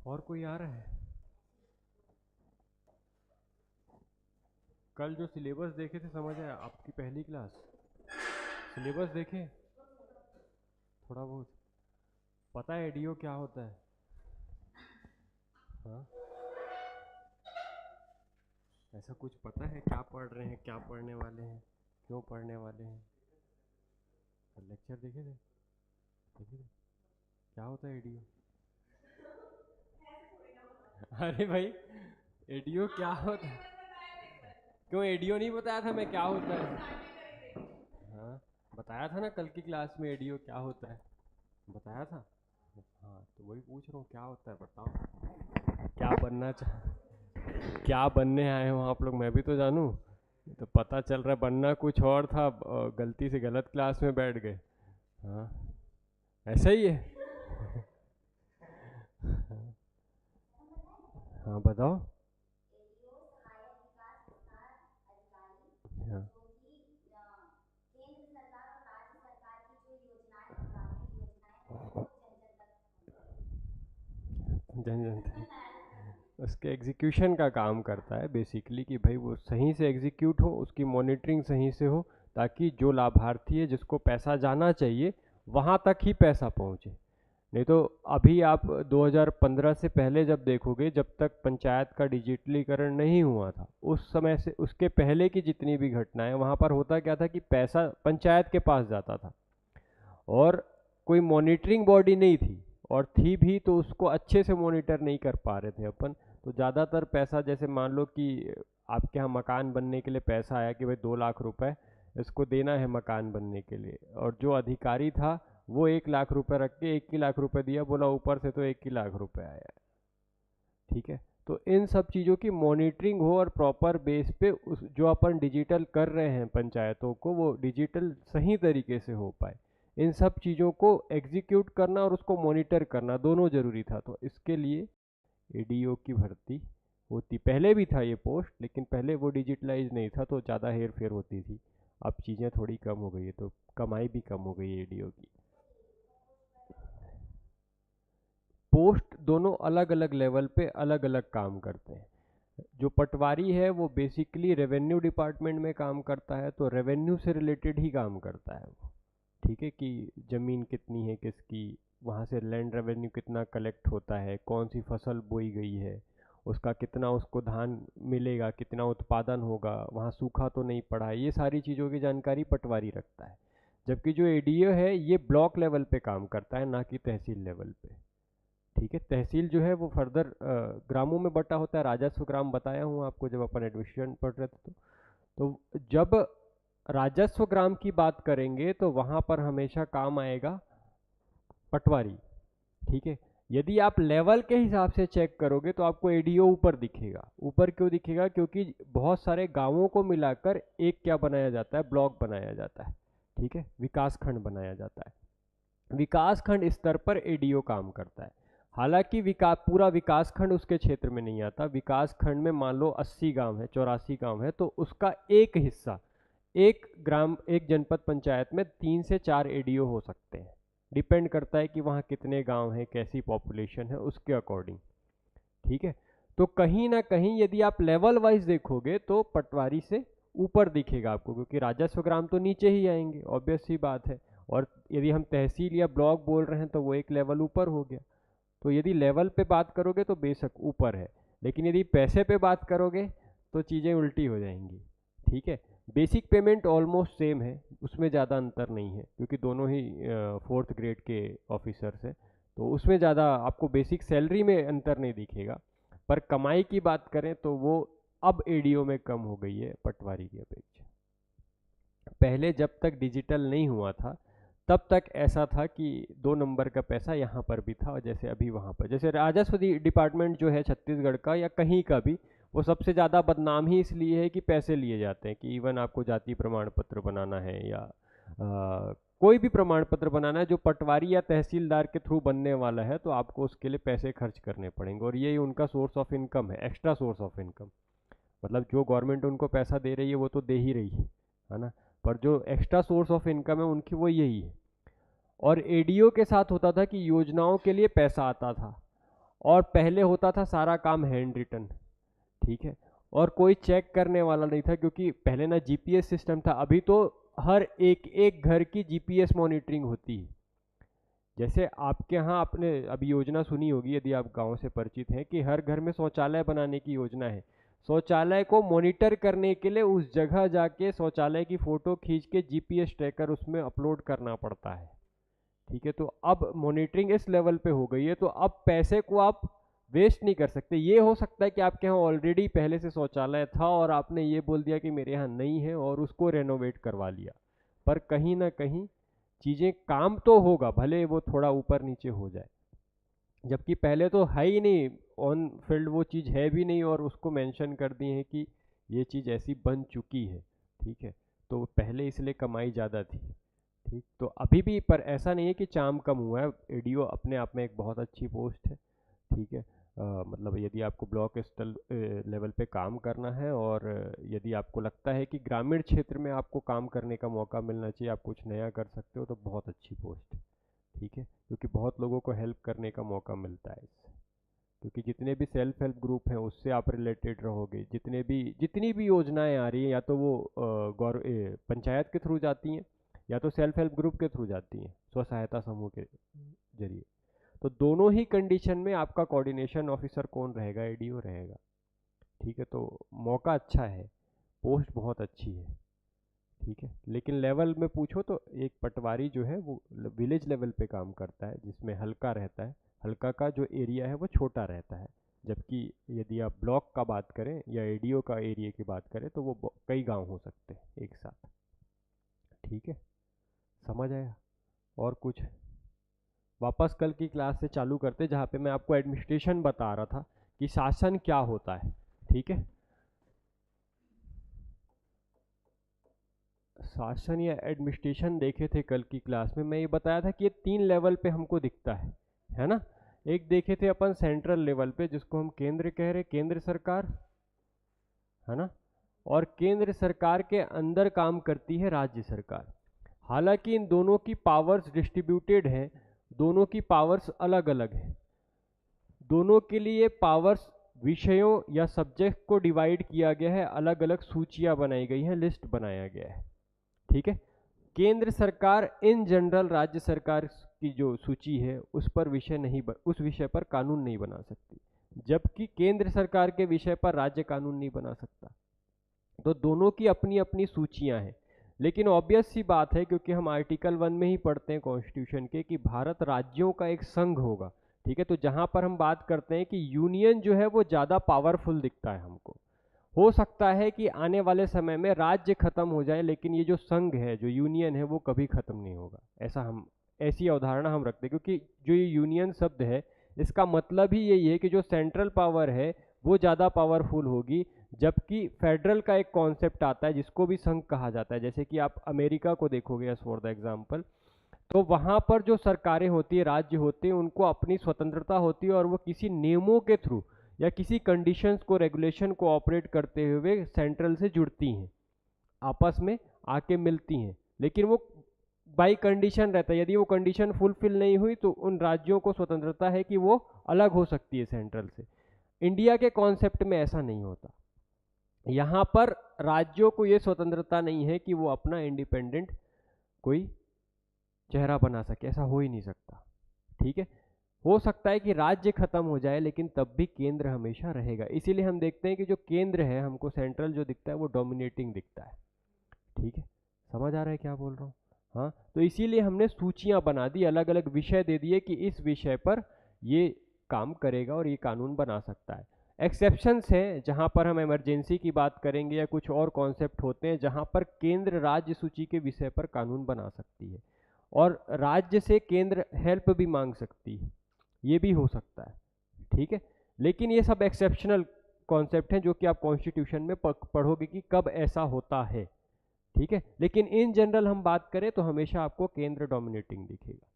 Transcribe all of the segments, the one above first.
और कोई आ रहा है? कल जो सिलेबस देखे थे समझ आया? आपकी पहली क्लास सिलेबस देखे थोड़ा बहुत? पता है एडीओ क्या होता है? हाँ, ऐसा कुछ पता है क्या पढ़ रहे हैं, क्या पढ़ने वाले हैं, क्यों पढ़ने वाले हैं? लेक्चर देखे थे? देखे थे? क्या होता है एडीओ? अरे भाई, एडीओ क्या होता है? क्यों एडीओ नहीं बताया था मैं क्या होता है? हाँ, बताया था ना कल की क्लास में एडीओ क्या होता है, बताया था। हाँ तो वही पूछ रहा हूँ क्या होता है, बताओ। क्या बनना चाह क्या बनने आए हो आप लोग, मैं भी तो जानूँ। तो पता चल रहा है बनना कुछ और था, गलती से गलत क्लास में बैठ गए। हाँ, ऐसा ही है। हाँ बताओ। हाँ, जन जन उसके एग्जीक्यूशन का काम करता है बेसिकली, कि भाई वो सही से एग्जीक्यूट हो, उसकी मॉनिटरिंग सही से हो, ताकि जो लाभार्थी है जिसको पैसा जाना चाहिए वहाँ तक ही पैसा पहुँचे। नहीं तो अभी आप 2015 से पहले जब देखोगे, जब तक पंचायत का डिजिटलीकरण नहीं हुआ था, उस समय से उसके पहले की जितनी भी घटनाएं, वहाँ पर होता क्या था कि पैसा पंचायत के पास जाता था और कोई मॉनिटरिंग बॉडी नहीं थी, और थी भी तो उसको अच्छे से मॉनिटर नहीं कर पा रहे थे अपन। तो ज़्यादातर पैसा, जैसे मान लो कि आपके यहाँ मकान बनने के लिए पैसा आया कि भाई 2 लाख रुपए इसको देना है मकान बनने के लिए, और जो अधिकारी था वो 1 लाख रुपए रख के 1 ही लाख रुपए दिया, बोला ऊपर से तो 1 ही लाख रुपए आया है। ठीक है, तो इन सब चीज़ों की मॉनिटरिंग हो और प्रॉपर बेस पे उस जो अपन डिजिटल कर रहे हैं पंचायतों को, वो डिजिटल सही तरीके से हो पाए, इन सब चीज़ों को एग्जीक्यूट करना और उसको मॉनिटर करना दोनों जरूरी था। तो इसके लिए एडीओ की भर्ती होती, पहले भी था ये पोस्ट, लेकिन पहले वो डिजिटलाइज नहीं था तो ज़्यादा हेर फेर होती थी। अब चीज़ें थोड़ी कम हो गई है तो कमाई भी कम हो गई है एडीओ की। पोस्ट दोनों अलग अलग लेवल पे अलग अलग काम करते हैं। जो पटवारी है वो बेसिकली रेवेन्यू डिपार्टमेंट में काम करता है, तो रेवेन्यू से रिलेटेड ही काम करता है वो। ठीक है, कि ज़मीन कितनी है किसकी, वहाँ से लैंड रेवेन्यू कितना कलेक्ट होता है, कौन सी फसल बोई गई है, उसका कितना उसको धान मिलेगा, कितना उत्पादन होगा, वहाँ सूखा तो नहीं पड़ा है, ये सारी चीज़ों की जानकारी पटवारी रखता है। जबकि जो एडीओ है ये ब्लॉक लेवल पे काम करता है, ना कि तहसील लेवल पे। ठीक है, तहसील जो है वो फर्दर ग्रामों में बटा होता है, राजस्व ग्राम बताया हूँ आपको जब अपन एडमिशन पढ़ रहे थे। तो जब राजस्व ग्राम की बात करेंगे तो वहां पर हमेशा काम आएगा पटवारी। ठीक है, यदि आप लेवल के हिसाब से चेक करोगे तो आपको एडीओ ऊपर दिखेगा। ऊपर क्यों दिखेगा? क्योंकि बहुत सारे गांवों को मिलाकर एक क्या बनाया जाता है, ब्लॉक बनाया जाता है। ठीक है, विकास खंड बनाया जाता है। विकास खंड स्तर पर एडीओ काम करता है। हालांकि विकास पूरा विकास खंड उसके क्षेत्र में नहीं आता। विकास खंड में मान लो 80 गांव है, 84 गांव है, तो उसका एक हिस्सा, एक ग्राम, एक जनपद पंचायत में 3 से 4 एडीओ हो सकते हैं। डिपेंड करता है कि वहाँ कितने गांव हैं, कैसी पॉपुलेशन है, उसके अकॉर्डिंग। ठीक है, तो कहीं ना कहीं यदि आप लेवल वाइज देखोगे तो पटवारी से ऊपर दिखेगा आपको, क्योंकि राजस्व ग्राम तो नीचे ही आएंगे, ऑब्वियस सी बात है। और यदि हम तहसील या ब्लॉक बोल रहे हैं तो वो एक लेवल ऊपर हो गया। तो यदि लेवल पे बात करोगे तो बेशक ऊपर है, लेकिन यदि पैसे पे बात करोगे तो चीज़ें उल्टी हो जाएंगी। ठीक है, बेसिक पेमेंट ऑलमोस्ट सेम है, उसमें ज़्यादा अंतर नहीं है, क्योंकि दोनों ही 4th ग्रेड के ऑफिसर्स हैं। तो उसमें ज़्यादा आपको बेसिक सैलरी में अंतर नहीं दिखेगा। पर कमाई की बात करें तो वो अब एडीओ में कम हो गई है पटवारी की अपेक्षा। पहले जब तक डिजिटल नहीं हुआ था तब तक ऐसा था कि 2 नंबर का पैसा यहाँ पर भी था, और जैसे अभी वहाँ पर, जैसे राजस्व डिपार्टमेंट जो है छत्तीसगढ़ का या कहीं का भी, वो सबसे ज़्यादा बदनाम ही इसलिए है कि पैसे लिए जाते हैं। कि इवन आपको जाति प्रमाण पत्र बनाना है या कोई भी प्रमाण पत्र बनाना है जो पटवारी या तहसीलदार के थ्रू बनने वाला है, तो आपको उसके लिए पैसे खर्च करने पड़ेंगे, और यही उनका सोर्स ऑफ इनकम है, एक्स्ट्रा सोर्स ऑफ इनकम। मतलब जो गवर्नमेंट उनको पैसा दे रही है वो तो दे ही रही है ना, पर जो एक्स्ट्रा सोर्स ऑफ इनकम है उनकी वो यही है। और एडीओ के साथ होता था कि योजनाओं के लिए पैसा आता था, और पहले होता था सारा काम हैंड रिटन, ठीक है, और कोई चेक करने वाला नहीं था, क्योंकि पहले ना जीपीएस सिस्टम था। अभी तो हर एक एक घर की जीपीएस मॉनिटरिंग होती है। जैसे आपके यहाँ आपने अभी योजना सुनी होगी, यदि आप गांव से परिचित हैं, कि हर घर में शौचालय बनाने की योजना है। शौचालय को मॉनिटर करने के लिए उस जगह जाके शौचालय की फ़ोटो खींच के जीपीएस ट्रैकर उसमें अपलोड करना पड़ता है, ठीक है। तो अब मॉनिटरिंग इस लेवल पे हो गई है, तो अब पैसे को आप वेस्ट नहीं कर सकते। ये हो सकता है कि आपके यहाँ ऑलरेडी पहले से शौचालय था और आपने ये बोल दिया कि मेरे यहाँ नहीं है और उसको रेनोवेट करवा लिया, पर कहीं ना कहीं चीज़ें काम तो होगा, भले वो थोड़ा ऊपर नीचे हो जाए, जबकि पहले तो है ही नहीं, ऑन फील्ड वो चीज़ है भी नहीं और उसको मेंशन कर दिए हैं कि ये चीज़ ऐसी बन चुकी है, ठीक है। तो पहले इसलिए कमाई ज़्यादा थी, ठीक। तो अभी भी, पर ऐसा नहीं है कि चाम कम हुआ है, एडीओ अपने आप में एक बहुत अच्छी पोस्ट है, ठीक है। मतलब यदि आपको ब्लॉक स्तर लेवल पे काम करना है, और यदि आपको लगता है कि ग्रामीण क्षेत्र में आपको काम करने का मौका मिलना चाहिए, आप कुछ नया कर सकते हो, तो बहुत अच्छी पोस्ट है, ठीक है। क्योंकि बहुत लोगों को हेल्प करने का मौका मिलता है इससे, क्योंकि जितने भी सेल्फ हेल्प ग्रुप हैं उससे आप रिलेटेड रहोगे। जितनी भी योजनाएं आ रही हैं, या तो वो पंचायत के थ्रू जाती हैं, या तो सेल्फ हेल्प ग्रुप के थ्रू जाती हैं, स्व सहायता समूह के जरिए। तो दोनों ही कंडीशन में आपका कोऑर्डिनेशन ऑफिसर कौन रहेगा? एडीओ रहेगा, ठीक है। तो मौका अच्छा है, पोस्ट बहुत अच्छी है, ठीक है। लेकिन लेवल में पूछो तो एक पटवारी जो है वो विलेज लेवल पे काम करता है, जिसमें हल्का रहता है, हल्का का जो एरिया है वो छोटा रहता है। जबकि यदि आप ब्लॉक का बात करें या एडीओ का एरिया की बात करें तो वो कई गांव हो सकते हैं एक साथ, ठीक है। समझ आया? और कुछ? वापस कल की क्लास से चालू करते, जहाँ पे मैं आपको एडमिनिस्ट्रेशन बता रहा था कि शासन क्या होता है, ठीक है। शासन या एडमिनिस्ट्रेशन देखे थे कल की क्लास में, मैं ये बताया था कि ये 3 लेवल पे हमको दिखता है ना। एक देखे थे अपन सेंट्रल लेवल पे, जिसको हम केंद्र कह रहे, केंद्र सरकार, है ना। और केंद्र सरकार के अंदर काम करती है राज्य सरकार। हालांकि इन दोनों की पावर्स डिस्ट्रीब्यूटेड हैं, दोनों की पावर्स अलग अलग हैं, दोनों के लिए पावर्स विषयों या सब्जेक्ट को डिवाइड किया गया है, अलग अलग सूचियां बनाई गई हैं, लिस्ट बनाया गया है, ठीक है। केंद्र सरकार इन जनरल राज्य सरकार की जो सूची है उस पर उस विषय पर कानून नहीं बना सकती, जबकि केंद्र सरकार के विषय पर राज्य कानून नहीं बना सकता। तो दोनों की अपनी अपनी सूचियां हैं। लेकिन ऑब्वियस सी बात है, क्योंकि हम आर्टिकल 1 में ही पढ़ते हैं कॉन्स्टिट्यूशन के, कि भारत राज्यों का एक संघ होगा, ठीक है। तो जहां पर हम बात करते हैं कि यूनियन जो है वो ज़्यादा पावरफुल दिखता है हमको। हो सकता है कि आने वाले समय में राज्य खत्म हो जाए, लेकिन ये जो संघ है, जो यूनियन है, वो कभी खत्म नहीं होगा, ऐसी अवधारणा हम रखते हैं। क्योंकि जो ये यूनियन शब्द है, इसका मतलब ही यही है कि जो सेंट्रल पावर है वो ज़्यादा पावरफुल होगी, जबकि फेडरल का एक कॉन्सेप्ट आता है जिसको भी संघ कहा जाता है। जैसे कि आप अमेरिका को देखोगे एज फॉर द एग्जाम्पल, तो वहाँ पर जो सरकारें होती है, राज्य होते हैं, उनको अपनी स्वतंत्रता होती है, और वो किसी नियमों के थ्रू या किसी कंडीशंस को, रेगुलेशन को ऑपरेट करते हुए सेंट्रल से जुड़ती हैं, आपस में आके मिलती हैं। लेकिन वो बाई कंडीशन रहता है, यदि वो कंडीशन फुलफिल नहीं हुई तो उन राज्यों को स्वतंत्रता है कि वो अलग हो सकती है सेंट्रल से। इंडिया के कॉन्सेप्ट में ऐसा नहीं होता। यहाँ पर राज्यों को ये स्वतंत्रता नहीं है कि वो अपना इंडिपेंडेंट कोई चेहरा बना सके, ऐसा हो ही नहीं सकता, ठीक है। हो सकता है कि राज्य खत्म हो जाए, लेकिन तब भी केंद्र हमेशा रहेगा। इसीलिए हम देखते हैं कि जो केंद्र है, हमको सेंट्रल जो दिखता है वो डोमिनेटिंग दिखता है, ठीक है। समझ आ रहा है क्या बोल रहा हूँ? हाँ, तो इसीलिए हमने सूचियां बना दी, अलग अलग विषय दे दिए कि इस विषय पर ये काम करेगा और ये कानून बना सकता है। एक्सेप्शंस हैं, जहाँ पर हम इमरजेंसी की बात करेंगे या कुछ और कॉन्सेप्ट होते हैं जहाँ पर केंद्र राज्य सूची के विषय पर कानून बना सकती है, और राज्य से केंद्र हेल्प भी मांग सकती है, ये भी हो सकता है, ठीक है। लेकिन ये सब एक्सेप्शनल कॉन्सेप्ट हैं जो कि आप कॉन्स्टिट्यूशन में पढ़ोगे कि कब ऐसा होता है, ठीक है। लेकिन इन जनरल हम बात करें तो हमेशा आपको केंद्र डोमिनेटिंग दिखेगा।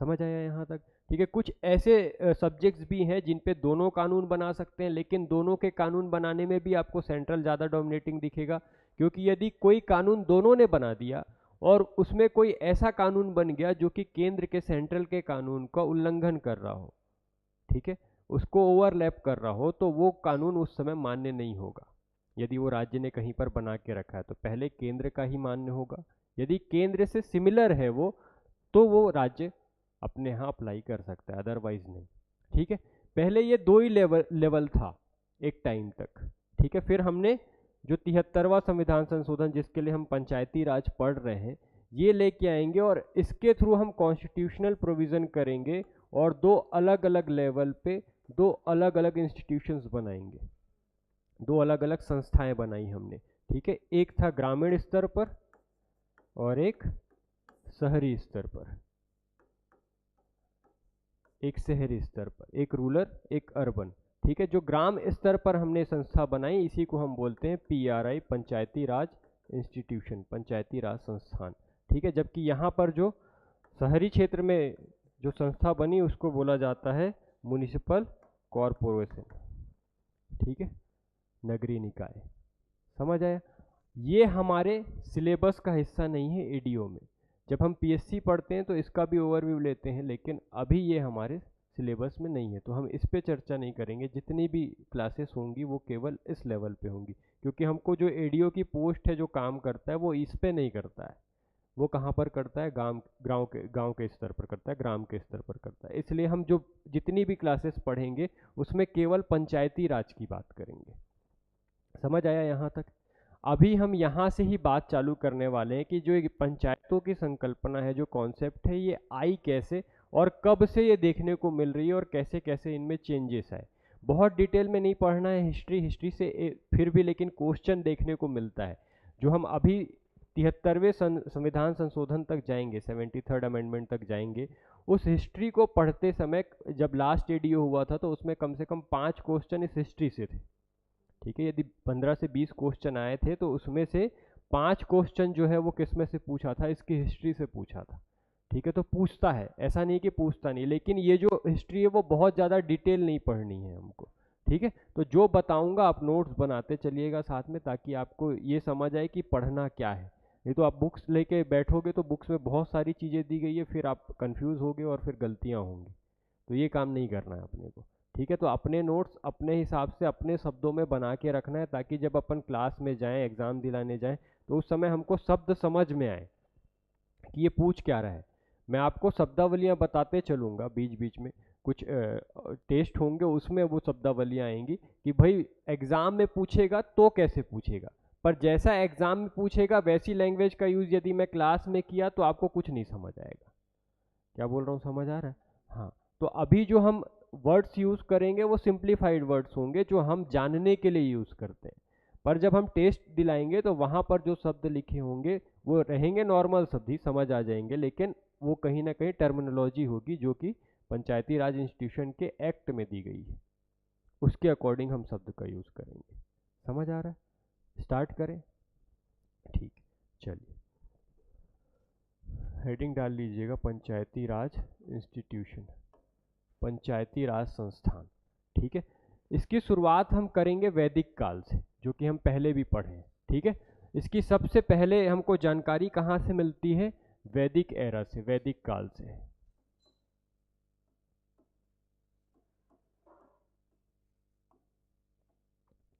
समझ आया यहाँ तक? ठीक है, कुछ ऐसे सब्जेक्ट्स भी हैं जिन पे दोनों कानून बना सकते हैं, लेकिन दोनों के कानून बनाने में भी आपको सेंट्रल ज़्यादा डोमिनेटिंग दिखेगा, क्योंकि यदि कोई कानून दोनों ने बना दिया और उसमें कोई ऐसा कानून बन गया जो कि केंद्र के सेंट्रल के कानून का उल्लंघन कर रहा हो, ठीक है, उसको ओवरलैप कर रहा हो, तो वो कानून उस समय मान्य नहीं होगा। यदि वो राज्य ने कहीं पर बना के रखा है तो पहले केंद्र का ही मान्य होगा, यदि केंद्र से सिमिलर है वो, तो वो राज्य अपने यहाँ अप्लाई कर सकता है, अदरवाइज नहीं। ठीक है, पहले ये दो ही लेवल था एक टाइम तक। ठीक है, फिर हमने जो 73वां संविधान संशोधन, जिसके लिए हम पंचायती राज पढ़ रहे हैं, ये लेके आएंगे और इसके थ्रू हम कॉन्स्टिट्यूशनल प्रोविजन करेंगे और दो अलग अलग लेवल पे दो अलग अलग इंस्टीट्यूशंस बनाएंगे, दो अलग अलग संस्थाएं बनाई हमने। ठीक है, एक था ग्रामीण स्तर पर और एक शहरी स्तर पर, एक शहरी स्तर पर, एक रूरल एक अर्बन। ठीक है, जो ग्राम स्तर पर हमने संस्था बनाई इसी को हम बोलते हैं PRI, पंचायती राज इंस्टीट्यूशन, पंचायती राज संस्थान। ठीक है, जबकि यहाँ पर जो शहरी क्षेत्र में जो संस्था बनी उसको बोला जाता है म्युनिसिपल कॉरपोरेशन। ठीक है, नगरीय निकाय। समझ आया? ये हमारे सिलेबस का हिस्सा नहीं है एडीओ में। जब हम PSC पढ़ते हैं तो इसका भी ओवरव्यू लेते हैं, लेकिन अभी ये हमारे सिलेबस में नहीं है, तो हम इस पे चर्चा नहीं करेंगे। जितनी भी क्लासेस होंगी वो केवल इस लेवल पे होंगी, क्योंकि हमको जो एडीओ की पोस्ट है, जो काम करता है, वो इस पे नहीं करता है। वो कहाँ पर करता है? गांव के स्तर पर करता है, ग्राम के स्तर पर करता है। इसलिए हम जो जितनी भी क्लासेस पढ़ेंगे उसमें केवल पंचायती राज की बात करेंगे। समझ आया यहाँ तक? अभी हम यहाँ से ही बात चालू करने वाले हैं कि जो एक पंचायतों की संकल्पना है, जो कॉन्सेप्ट है, ये आई कैसे और कब से ये देखने को मिल रही है और कैसे कैसे इनमें चेंजेस आए। बहुत डिटेल में नहीं पढ़ना है हिस्ट्री से फिर भी, लेकिन क्वेश्चन देखने को मिलता है। जो हम अभी 73वें संविधान संशोधन तक जाएंगे, 73rd अमेंडमेंट तक जाएंगे, उस हिस्ट्री को पढ़ते समय, जब लास्ट एडीओ हुआ था तो उसमें कम से कम 5 क्वेश्चन इस हिस्ट्री से थे। ठीक है, यदि 15 से 20 क्वेश्चन आए थे तो उसमें से 5 क्वेश्चन जो है वो किस में से पूछा था? इसकी हिस्ट्री से पूछा था। ठीक है, तो पूछता है, ऐसा नहीं कि पूछता नहीं, लेकिन ये जो हिस्ट्री है वो बहुत ज़्यादा डिटेल नहीं पढ़नी है हमको। ठीक है, तो जो बताऊंगा आप नोट्स बनाते चलिएगा साथ में, ताकि आपको ये समझ आए कि पढ़ना क्या है। नहीं तो आप बुक्स लेके बैठोगे तो बुक्स में बहुत सारी चीज़ें दी गई है, फिर आप कंफ्यूज होगे और फिर गलतियाँ होंगी। तो ये काम नहीं करना है अपने को। ठीक है, तो अपने नोट्स अपने हिसाब से अपने शब्दों में बना के रखना है, ताकि जब अपन क्लास में जाएं, एग्जाम दिलाने जाएं, तो उस समय हमको शब्द समझ में आए कि ये पूछ क्या रहा है। मैं आपको शब्दावलियां बताते चलूंगा बीच बीच में, कुछ टेस्ट होंगे उसमें वो शब्दावलियां आएंगी कि भाई एग्जाम में पूछेगा तो कैसे पूछेगा, पर जैसा एग्जाम में पूछेगा वैसी लैंग्वेज का यूज यदि मैं क्लास में किया तो आपको कुछ नहीं समझ आएगा। क्या बोल रहा हूँ, समझ आ रहा है? हाँ, तो अभी जो हम वर्ड्स यूज करेंगे वो सिंप्लीफाइड वर्ड्स होंगे, जो हम जानने के लिए यूज करते हैं। पर जब हम टेस्ट दिलाएंगे तो वहां पर जो शब्द लिखे होंगे वो रहेंगे नॉर्मल शब्द ही, समझ आ जाएंगे, लेकिन वो कहीं ना कहीं टर्मिनोलॉजी होगी जो कि पंचायती राज इंस्टीट्यूशन के एक्ट में दी गई है, उसके अकॉर्डिंग हम शब्द का यूज करेंगे। समझ आ रहा है? स्टार्ट करें? ठीक, चलिए हेडिंग डाल लीजिएगा, पंचायती राज इंस्टीट्यूशन, पंचायती राज संस्थान। ठीक है, इसकी शुरुआत हम करेंगे वैदिक काल से, जो कि हम पहले भी पढ़े हैं। ठीक है, इसकी सबसे पहले हमको जानकारी कहाँ से मिलती है? वैदिक एरा से, वैदिक काल से।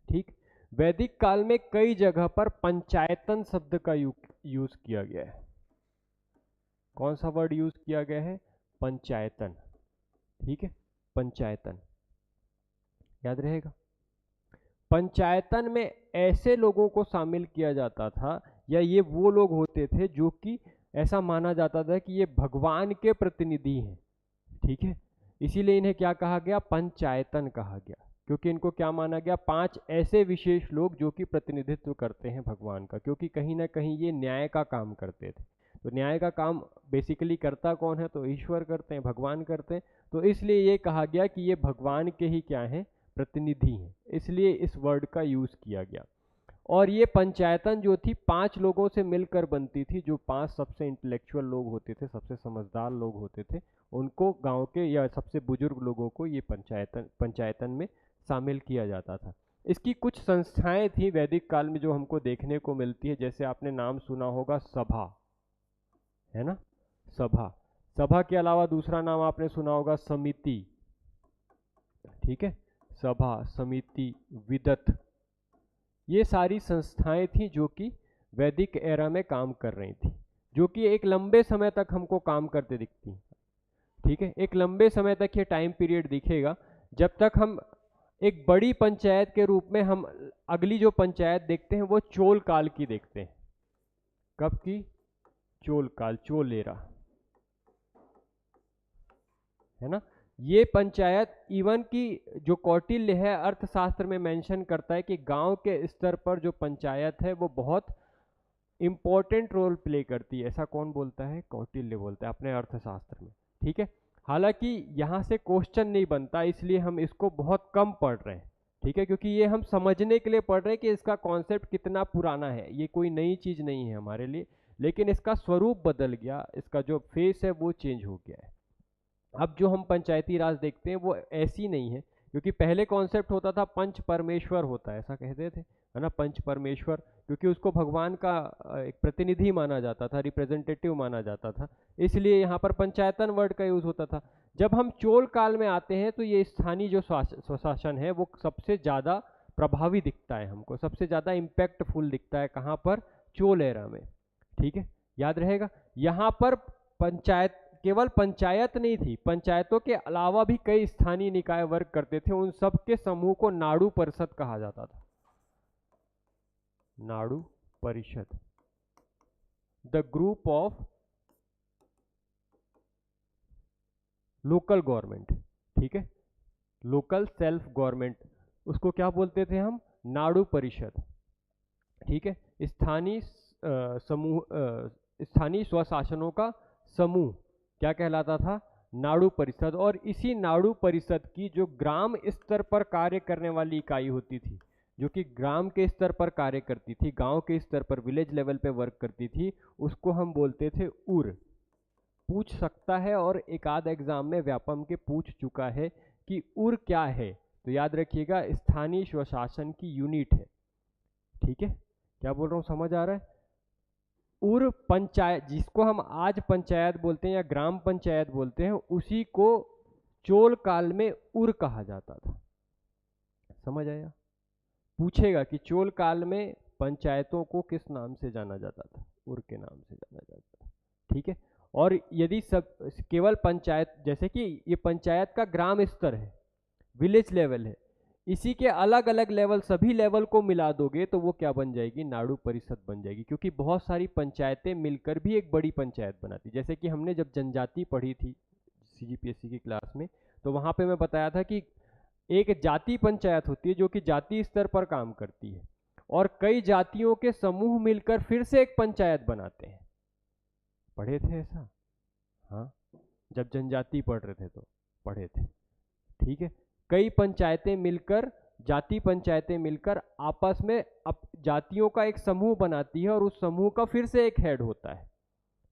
ठीक, वैदिक काल में कई जगह पर पंचायतन शब्द का यूज किया गया है। कौन सा वर्ड यूज किया गया है? पंचायतन। ठीक है, पंचायतन याद रहेगा। पंचायतन में ऐसे लोगों को शामिल किया जाता था, या ये वो लोग होते थे जो कि ऐसा माना जाता था कि ये भगवान के प्रतिनिधि हैं। ठीक है, इसीलिए इन्हें क्या कहा गया? पंचायतन कहा गया, क्योंकि इनको क्या माना गया? 5 ऐसे विशेष लोग जो कि प्रतिनिधित्व करते हैं भगवान का, क्योंकि कहीं ना कहीं ये न्याय का काम करते थे। तो न्याय का काम बेसिकली करता कौन है? तो ईश्वर करते हैं, भगवान करते हैं। तो इसलिए ये कहा गया कि ये भगवान के ही क्या हैं? प्रतिनिधि हैं, इसलिए इस वर्ड का यूज किया गया। और ये पंचायतन जो थी 5 लोगों से मिलकर बनती थी, जो 5 सबसे इंटेलेक्चुअल लोग होते थे, सबसे समझदार लोग होते थे, उनको गांव के या सबसे बुजुर्ग लोगों को ये पंचायतन में शामिल किया जाता था। इसकी कुछ संस्थाएं थी वैदिक काल में जो हमको देखने को मिलती है, जैसे आपने नाम सुना होगा सभा, है ना, सभा। सभा के अलावा दूसरा नाम आपने सुना होगा समिति, ठीक है, सभा, समिति, विदत। ये सारी संस्थाएं थी जो कि वैदिक एरा में काम कर रही थी, जो कि एक लंबे समय तक हमको काम करते दिखती हैं, ठीक है। एक लंबे समय तक ये टाइम पीरियड दिखेगा, जब तक हम एक बड़ी पंचायत के रूप में हम अगली जो पंचायत देखते हैं वो चोल काल की देखते हैं। कब की? चोल काल, चोल एरा, है ना। ये पंचायत इवन की जो कौटिल्य है अर्थशास्त्र में मेंशन करता है कि गांव के स्तर पर जो पंचायत है वो बहुत इंपॉर्टेंट रोल प्ले करती है। ऐसा कौन बोलता है? कौटिल्य बोलता है अपने अर्थशास्त्र में, ठीक है। हालांकि यहाँ से क्वेश्चन नहीं बनता, इसलिए हम इसको बहुत कम पढ़ रहे हैं, ठीक है, क्योंकि ये हम समझने के लिए पढ़ रहे हैं कि इसका कॉन्सेप्ट कितना पुराना है। ये कोई नई चीज नहीं है हमारे लिए, लेकिन इसका स्वरूप बदल गया, इसका जो फेस है वो चेंज हो गया है। अब जो हम पंचायती राज देखते हैं वो ऐसी नहीं है, क्योंकि पहले कॉन्सेप्ट होता था पंच परमेश्वर होता है, ऐसा कहते थे, है ना, पंच परमेश्वर, क्योंकि उसको भगवान का एक प्रतिनिधि माना जाता था, रिप्रेजेंटेटिव माना जाता था, इसलिए यहाँ पर पंचायतन वर्ड का यूज होता था। जब हम चोल काल में आते हैं तो ये स्थानीय जो स्वशासन है वो सबसे ज्यादा प्रभावी दिखता है हमको, सबसे ज्यादा इम्पैक्टफुल दिखता है। कहाँ पर? चोल एरा में, ठीक है, याद रहेगा। यहाँ पर पंचायत, केवल पंचायत नहीं थी, पंचायतों के अलावा भी कई स्थानीय निकाय वर्क करते थे, उन सब के समूह को नाडु परिषद कहा जाता था। नाडु परिषद, the group of local government, ठीक है, लोकल सेल्फ गवर्नमेंट, उसको क्या बोलते थे हम? नाडु परिषद, ठीक है। स्थानीय समूह, स्थानीय स्वशासनों का समूह क्या कहलाता था? नाडु परिषद। और इसी नाडु परिषद की जो ग्राम स्तर पर कार्य करने वाली इकाई होती थी, जो कि ग्राम के स्तर पर कार्य करती थी, गांव के स्तर पर, विलेज लेवल पे वर्क करती थी, उसको हम बोलते थे उर। पूछ सकता है, और एक आध एग्जाम में व्यापम के पूछ चुका है कि उर क्या है, तो याद रखिएगा स्थानीय स्वशासन की यूनिट है, ठीक है। क्या बोल रहा हूँ, समझ आ रहा है? उर पंचायत, जिसको हम आज पंचायत बोलते हैं या ग्राम पंचायत बोलते हैं, उसी को चोल काल में उर कहा जाता था। समझ आया? पूछेगा कि चोल काल में पंचायतों को किस नाम से जाना जाता था? उर के नाम से जाना जाता था, ठीक है। और यदि सब केवल पंचायत, जैसे कि ये पंचायत का ग्राम स्तर है, विलेज लेवल है, इसी के अलग अलग लेवल, सभी लेवल को मिला दोगे तो वो क्या बन जाएगी? नाडु परिषद बन जाएगी, क्योंकि बहुत सारी पंचायतें मिलकर भी एक बड़ी पंचायत बनाती। जैसे कि हमने जब जनजाति पढ़ी थी सीजीपीएससी की क्लास में, तो वहां पे मैं बताया था कि एक जाति पंचायत होती है जो कि जाति स्तर पर काम करती है, और कई जातियों के समूह मिलकर फिर से एक पंचायत बनाते हैं। पढ़े थे ऐसा? हाँ, जब जनजाति पढ़ रहे थे तो पढ़े थे, ठीक है। कई पंचायतें मिलकर, जाति पंचायतें मिलकर आपस में जातियों का एक समूह बनाती है, और उस समूह का फिर से एक हेड होता है,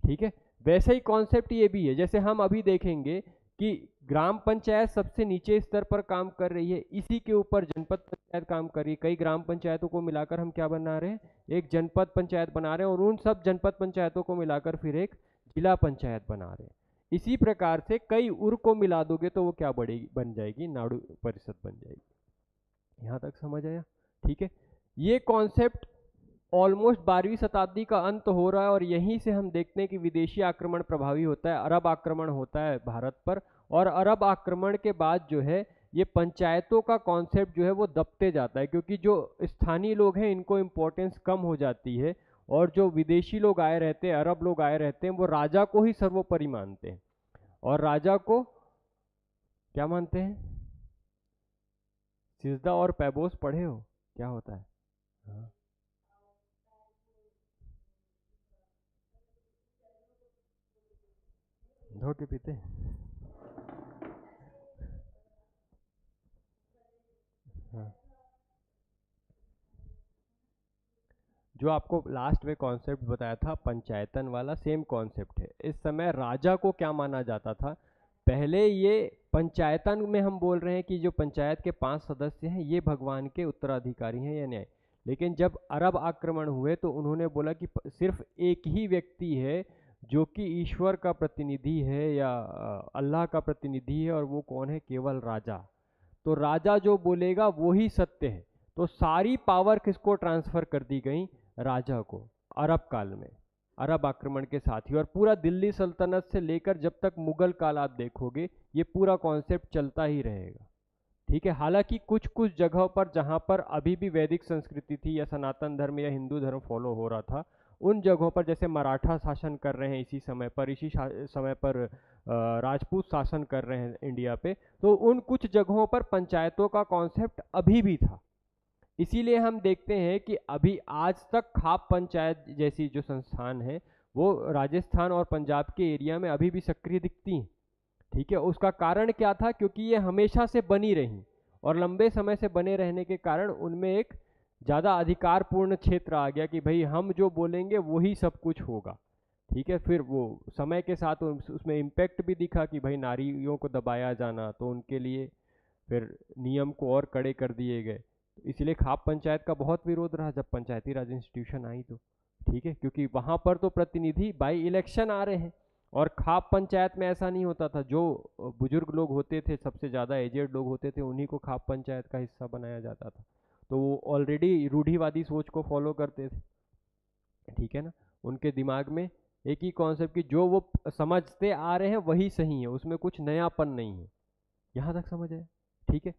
ठीक है। वैसे ही कॉन्सेप्ट ये भी है, जैसे हम अभी देखेंगे कि ग्राम पंचायत सबसे नीचे स्तर पर काम कर रही है, इसी के ऊपर जनपद पंचायत काम कर रही है। कई ग्राम पंचायतों को मिलाकर हम क्या बना रहे हैं? एक जनपद पंचायत बना रहे हैं, और उन सब जनपद पंचायतों को मिलाकर फिर एक जिला पंचायत बना रहे हैं। इसी प्रकार से कई उर को मिला दोगे तो वो क्या बढ़ेगी? बन जाएगी नाडु परिषद बन जाएगी। यहाँ तक समझ आया? ठीक है। ये कॉन्सेप्ट ऑलमोस्ट 12वीं शताब्दी का अंत हो रहा है, और यहीं से हम देखते हैं कि विदेशी आक्रमण प्रभावी होता है, अरब आक्रमण होता है भारत पर, और अरब आक्रमण के बाद जो है ये पंचायतों का कॉन्सेप्ट जो है वो दबते जाता है, क्योंकि जो स्थानीय लोग हैं इनको इम्पोर्टेंस कम हो जाती है, और जो विदेशी लोग आए रहते हैं, अरब लोग आए रहते हैं, वो राजा को ही सर्वोपरि मानते हैं, और राजा को क्या मानते हैं? सिजदा और पैबोस पढ़े हो? क्या होता है? हाँ। धो के पीते हैं? हाँ। जो आपको लास्ट में कॉन्सेप्ट बताया था पंचायतन वाला, सेम कॉन्सेप्ट है। इस समय राजा को क्या माना जाता था, पहले ये पंचायतन में हम बोल रहे हैं कि जो पंचायत के 5 सदस्य हैं ये भगवान के उत्तराधिकारी हैं या न्याय, लेकिन जब अरब आक्रमण हुए तो उन्होंने बोला कि सिर्फ एक ही व्यक्ति है जो कि ईश्वर का प्रतिनिधि है या अल्लाह का प्रतिनिधि है, और वो कौन है, केवल राजा। तो राजा जो बोलेगा वो ही सत्य है। तो सारी पावर किसको ट्रांसफर कर दी गई, राजा को, अरब काल में, अरब आक्रमण के साथ ही। और पूरा दिल्ली सल्तनत से लेकर जब तक मुगल काल आप देखोगे ये पूरा कॉन्सेप्ट चलता ही रहेगा। ठीक है, हालांकि कुछ कुछ जगहों पर जहां पर अभी भी वैदिक संस्कृति थी या सनातन धर्म या हिंदू धर्म फॉलो हो रहा था, उन जगहों पर जैसे मराठा शासन कर रहे हैं इसी समय पर, इसी समय पर राजपूत शासन कर रहे हैं इंडिया पे, तो उन कुछ जगहों पर पंचायतों का कॉन्सेप्ट अभी भी था। इसीलिए हम देखते हैं कि अभी आज तक खाप पंचायत जैसी जो संस्थान है वो राजस्थान और पंजाब के एरिया में अभी भी सक्रिय दिखती हैं। ठीक है, उसका कारण क्या था, क्योंकि ये हमेशा से बनी रही और लंबे समय से बने रहने के कारण उनमें एक ज़्यादा अधिकारपूर्ण क्षेत्र आ गया कि भाई हम जो बोलेंगे वही सब कुछ होगा। ठीक है, फिर वो समय के साथ उसमें इम्पैक्ट भी दिखा कि भाई नारियों को दबाया जाना, तो उनके लिए फिर नियम को और कड़े कर दिए गए। इसलिए खाप पंचायत का बहुत विरोध रहा जब पंचायती राज इंस्टीट्यूशन आई तो। ठीक है, क्योंकि वहां पर तो प्रतिनिधि बाई इलेक्शन आ रहे हैं, और खाप पंचायत में ऐसा नहीं होता था। जो बुजुर्ग लोग होते थे, सबसे ज़्यादा एजेड लोग होते थे, उन्हीं को खाप पंचायत का हिस्सा बनाया जाता था। तो वो ऑलरेडी रूढ़िवादी सोच को फॉलो करते थे। ठीक है ना, उनके दिमाग में एक ही कॉन्सेप्ट कि जो वो समझते आ रहे हैं वही सही है, उसमें कुछ नयापन नहीं है। यहाँ तक समझ आए। ठीक है,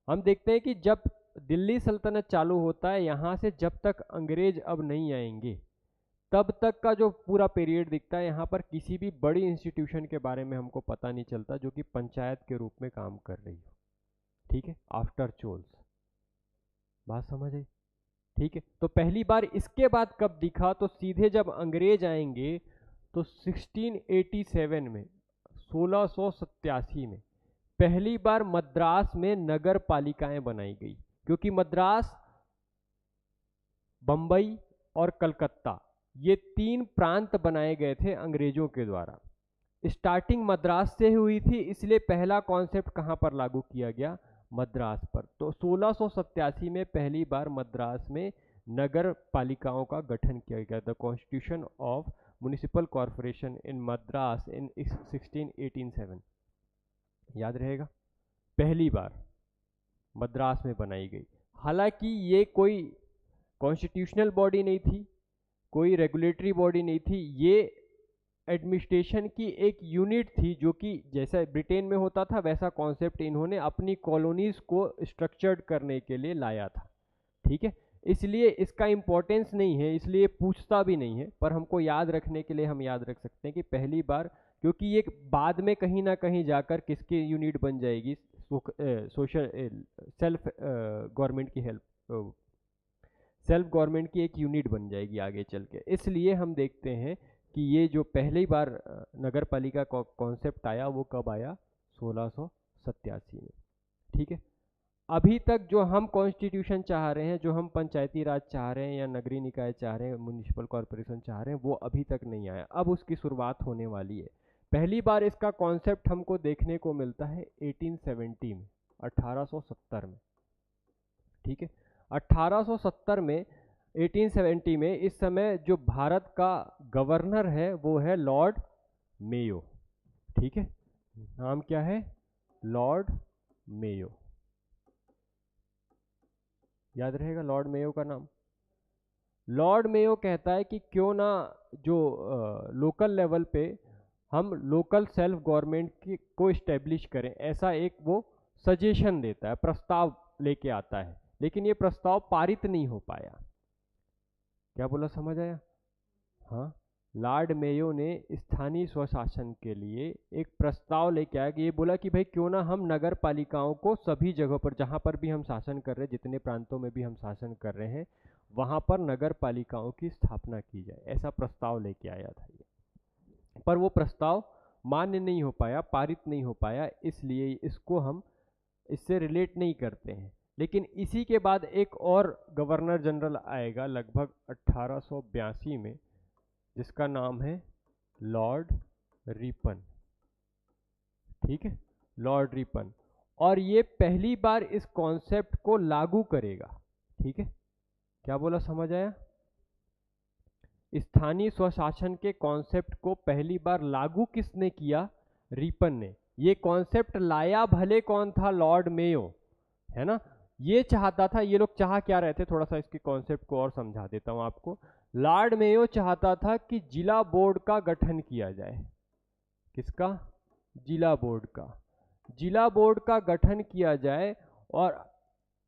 हम देखते हैं कि जब दिल्ली सल्तनत चालू होता है, यहाँ से जब तक अंग्रेज अब नहीं आएंगे तब तक का जो पूरा पीरियड दिखता है, यहाँ पर किसी भी बड़ी इंस्टीट्यूशन के बारे में हमको पता नहीं चलता जो कि पंचायत के रूप में काम कर रही हो। ठीक है, आफ्टर चोल्स, बात समझ आई। ठीक है, तो पहली बार इसके बाद कब दिखा, तो सीधे जब अंग्रेज आएंगे तो 1687 में, 1687 में पहली बार मद्रास में नगर पालिकाएं बनाई गई। क्योंकि मद्रास, बंबई और कलकत्ता ये 3 प्रांत बनाए गए थे अंग्रेजों के द्वारा। स्टार्टिंग मद्रास से हुई थी, इसलिए पहला कॉन्सेप्ट कहां पर लागू किया गया, मद्रास पर। तो 1687 में पहली बार मद्रास में नगर पालिकाओं का गठन किया गया, the constitution of municipal corporation in Madras in 1687। याद रहेगा, पहली बार मद्रास में बनाई गई। हालांकि ये कोई कॉन्स्टिट्यूशनल बॉडी नहीं थी, कोई रेगुलेटरी बॉडी नहीं थी, ये एडमिनिस्ट्रेशन की एक यूनिट थी, जो कि जैसा ब्रिटेन में होता था वैसा कॉन्सेप्ट इन्होंने अपनी कॉलोनीज को स्ट्रक्चर्ड करने के लिए लाया था। ठीक है, इसलिए इसका इम्पोर्टेंस नहीं है, इसलिए पूछता भी नहीं है, पर हमको याद रखने के लिए हम याद रख सकते हैं कि पहली बार, क्योंकि ये बाद में कहीं ना कहीं जाकर किसकी यूनिट बन जाएगी, सोशल सेल्फ गवर्नमेंट की हेल्प, सेल्फ गवर्नमेंट की एक यूनिट बन जाएगी आगे चल के। इसलिए हम देखते हैं कि ये जो पहली बार नगर पालिका का कॉन्सेप्ट आया वो कब आया, 1687 में। ठीक है, अभी तक जो हम कॉन्स्टिट्यूशन चाह रहे हैं, जो हम पंचायती राज चाह रहे हैं या नगरीय निकाय चाह रहे हैं, म्युनिसिपल कॉर्पोरेशन चाह रहे हैं, वो अभी तक नहीं आया। अब उसकी शुरुआत होने वाली है। पहली बार इसका कॉन्सेप्ट हमको देखने को मिलता है 1870 में, 1870 में। ठीक है, 1870 में, 1870 में, इस समय जो भारत का गवर्नर है वो है लॉर्ड मेयो। ठीक है, नाम क्या है, लॉर्ड मेयो। याद रहेगा लॉर्ड मेयो का नाम। लॉर्ड मेयो कहता है कि क्यों ना जो लोकल लेवल पे हम लोकल सेल्फ गवर्नमेंट की को इस्टेब्लिश करें, ऐसा एक वो सजेशन देता है, प्रस्ताव लेके आता है। लेकिन ये प्रस्ताव पारित नहीं हो पाया। क्या बोला, समझ आया? हाँ, लॉर्ड मेयो ने स्थानीय स्वशासन के लिए एक प्रस्ताव लेके आया कि ये बोला कि भाई क्यों ना हम नगर पालिकाओं को सभी जगहों पर, जहां पर भी हम शासन कर रहे हैं, जितने प्रांतों में भी हम शासन कर रहे हैं, वहां पर नगर पालिकाओं की स्थापना की जाए। ऐसा प्रस्ताव लेके आया था ये, पर वो प्रस्ताव मान्य नहीं हो पाया, पारित नहीं हो पाया, इसलिए इसको हम इससे रिलेट नहीं करते हैं। लेकिन इसी के बाद एक और गवर्नर जनरल आएगा लगभग 1882 में, जिसका नाम है लॉर्ड रिपन। ठीक है, लॉर्ड रिपन, और ये पहली बार इस कॉन्सेप्ट को लागू करेगा। ठीक है, क्या बोला, समझ आया? स्थानीय स्वशासन के कॉन्सेप्ट को पहली बार लागू किसने किया? रिपन ने। ये कॉन्सेप्ट लाया भले कौन था? लॉर्ड मेयो, है ना। ये चाहता था, ये लोग चाह क्या रहे थे, थोड़ा सा इसके कॉन्सेप्ट को और समझा देता हूं आपको। लॉर्ड मेयो चाहता था कि जिला बोर्ड का गठन किया जाए। किसका? जिला बोर्ड का। जिला बोर्ड का गठन किया जाए। और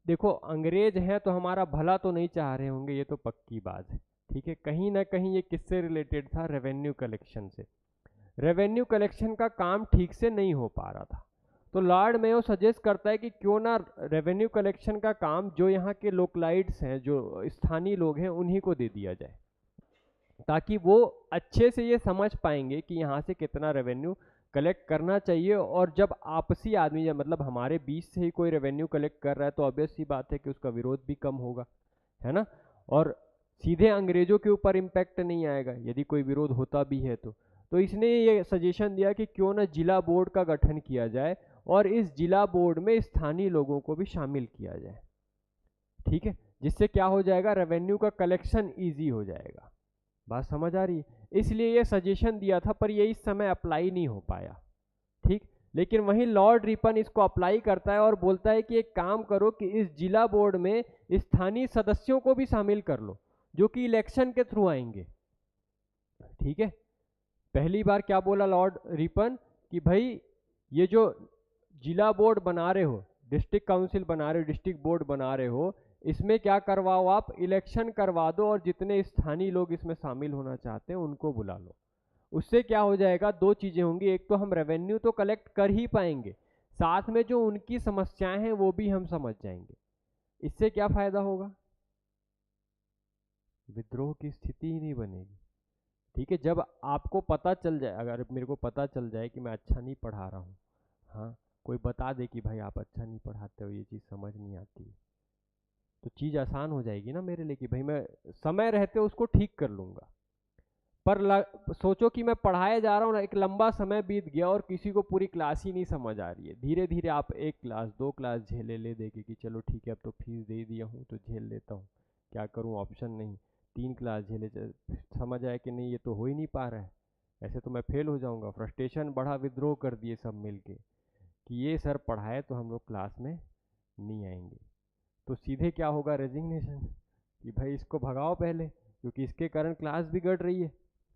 देखो, अंग्रेज हैं तो हमारा भला तो नहीं चाह रहे होंगे, ये तो पक्की बात है। ठीक है, कहीं ना कहीं ये किससे रिलेटेड था? रेवेन्यू कलेक्शन से। रेवेन्यू कलेक्शन का काम ठीक से नहीं हो पा रहा था, तो लॉर्ड मेयो सजेस्ट करता है कि क्यों ना रेवेन्यू कलेक्शन का काम जो यहाँ के लोकलाइट्स हैं, जो स्थानीय लोग हैं, उन्हीं को दे दिया जाए, ताकि वो अच्छे से ये समझ पाएंगे कि यहाँ से कितना रेवेन्यू कलेक्ट करना चाहिए। और जब आपसी आदमी, मतलब हमारे बीच से ही कोई रेवेन्यू कलेक्ट कर रहा है, तो ऑब्वियस सी बात है कि उसका विरोध भी कम होगा, है ना। और सीधे अंग्रेजों के ऊपर इम्पैक्ट नहीं आएगा यदि कोई विरोध होता भी है तो इसने ये सजेशन दिया कि क्यों ना जिला बोर्ड का गठन किया जाए और इस जिला बोर्ड में स्थानीय लोगों को भी शामिल किया जाए। ठीक है, जिससे क्या हो जाएगा? रेवेन्यू का कलेक्शन ईजी हो जाएगा। बात समझ आ रही है? इसलिए ये सजेशन दिया था, पर ये इस समय अप्लाई नहीं हो पाया। ठीक, लेकिन वहीं लॉर्ड रिपन इसको अप्लाई करता है और बोलता है कि एक काम करो कि इस जिला बोर्ड में स्थानीय सदस्यों को भी शामिल कर लो, जो कि इलेक्शन के थ्रू आएंगे। ठीक है, पहली बार क्या बोला लॉर्ड रिपन कि भाई ये जो जिला बोर्ड बना रहे हो, डिस्ट्रिक्ट काउंसिल बना रहे हो, डिस्ट्रिक्ट बोर्ड बना रहे हो, इसमें क्या करवाओ, आप इलेक्शन करवा दो और जितने स्थानीय लोग इसमें शामिल होना चाहते हैं उनको बुला लो। उससे क्या हो जाएगा? दो चीजें होंगी, एक तो हम रेवेन्यू तो कलेक्ट कर ही पाएंगे, साथ में जो उनकी समस्याएं हैं वो भी हम समझ जाएंगे। इससे क्या फायदा होगा? विद्रोह की स्थिति ही नहीं बनेगी। ठीक है, जब आपको पता चल जाए, अगर मेरे को पता चल जाए कि मैं अच्छा नहीं पढ़ा रहा हूँ, हाँ, कोई बता दे कि भाई आप अच्छा नहीं पढ़ाते हो, ये चीज़ समझ नहीं आती, तो चीज़ आसान हो जाएगी ना मेरे लिए कि भाई मैं समय रहते उसको ठीक कर लूँगा। पर सोचो कि मैं पढ़ाए जा रहा हूँ ना, एक लंबा समय बीत गया और किसी को पूरी क्लास ही नहीं समझ आ रही है। धीरे धीरे आप एक क्लास, दो क्लास झेले ले देके कि चलो ठीक है अब तो फीस दे दिया हूँ तो झेल लेता हूँ, क्या करूँ, ऑप्शन नहीं। तीन क्लास झेले, समझ आया कि नहीं ये तो हो ही नहीं पा रहा है, ऐसे तो मैं फेल हो जाऊँगा। फ्रस्ट्रेशन बढ़ा, विद्रोह कर दिए सब मिल के कि ये सर पढ़ाए तो हम लोग क्लास में नहीं आएंगे। तो सीधे क्या होगा? रेजिग्नेशन, कि भाई इसको भगाओ पहले, क्योंकि इसके कारण क्लास बिगड़ रही है,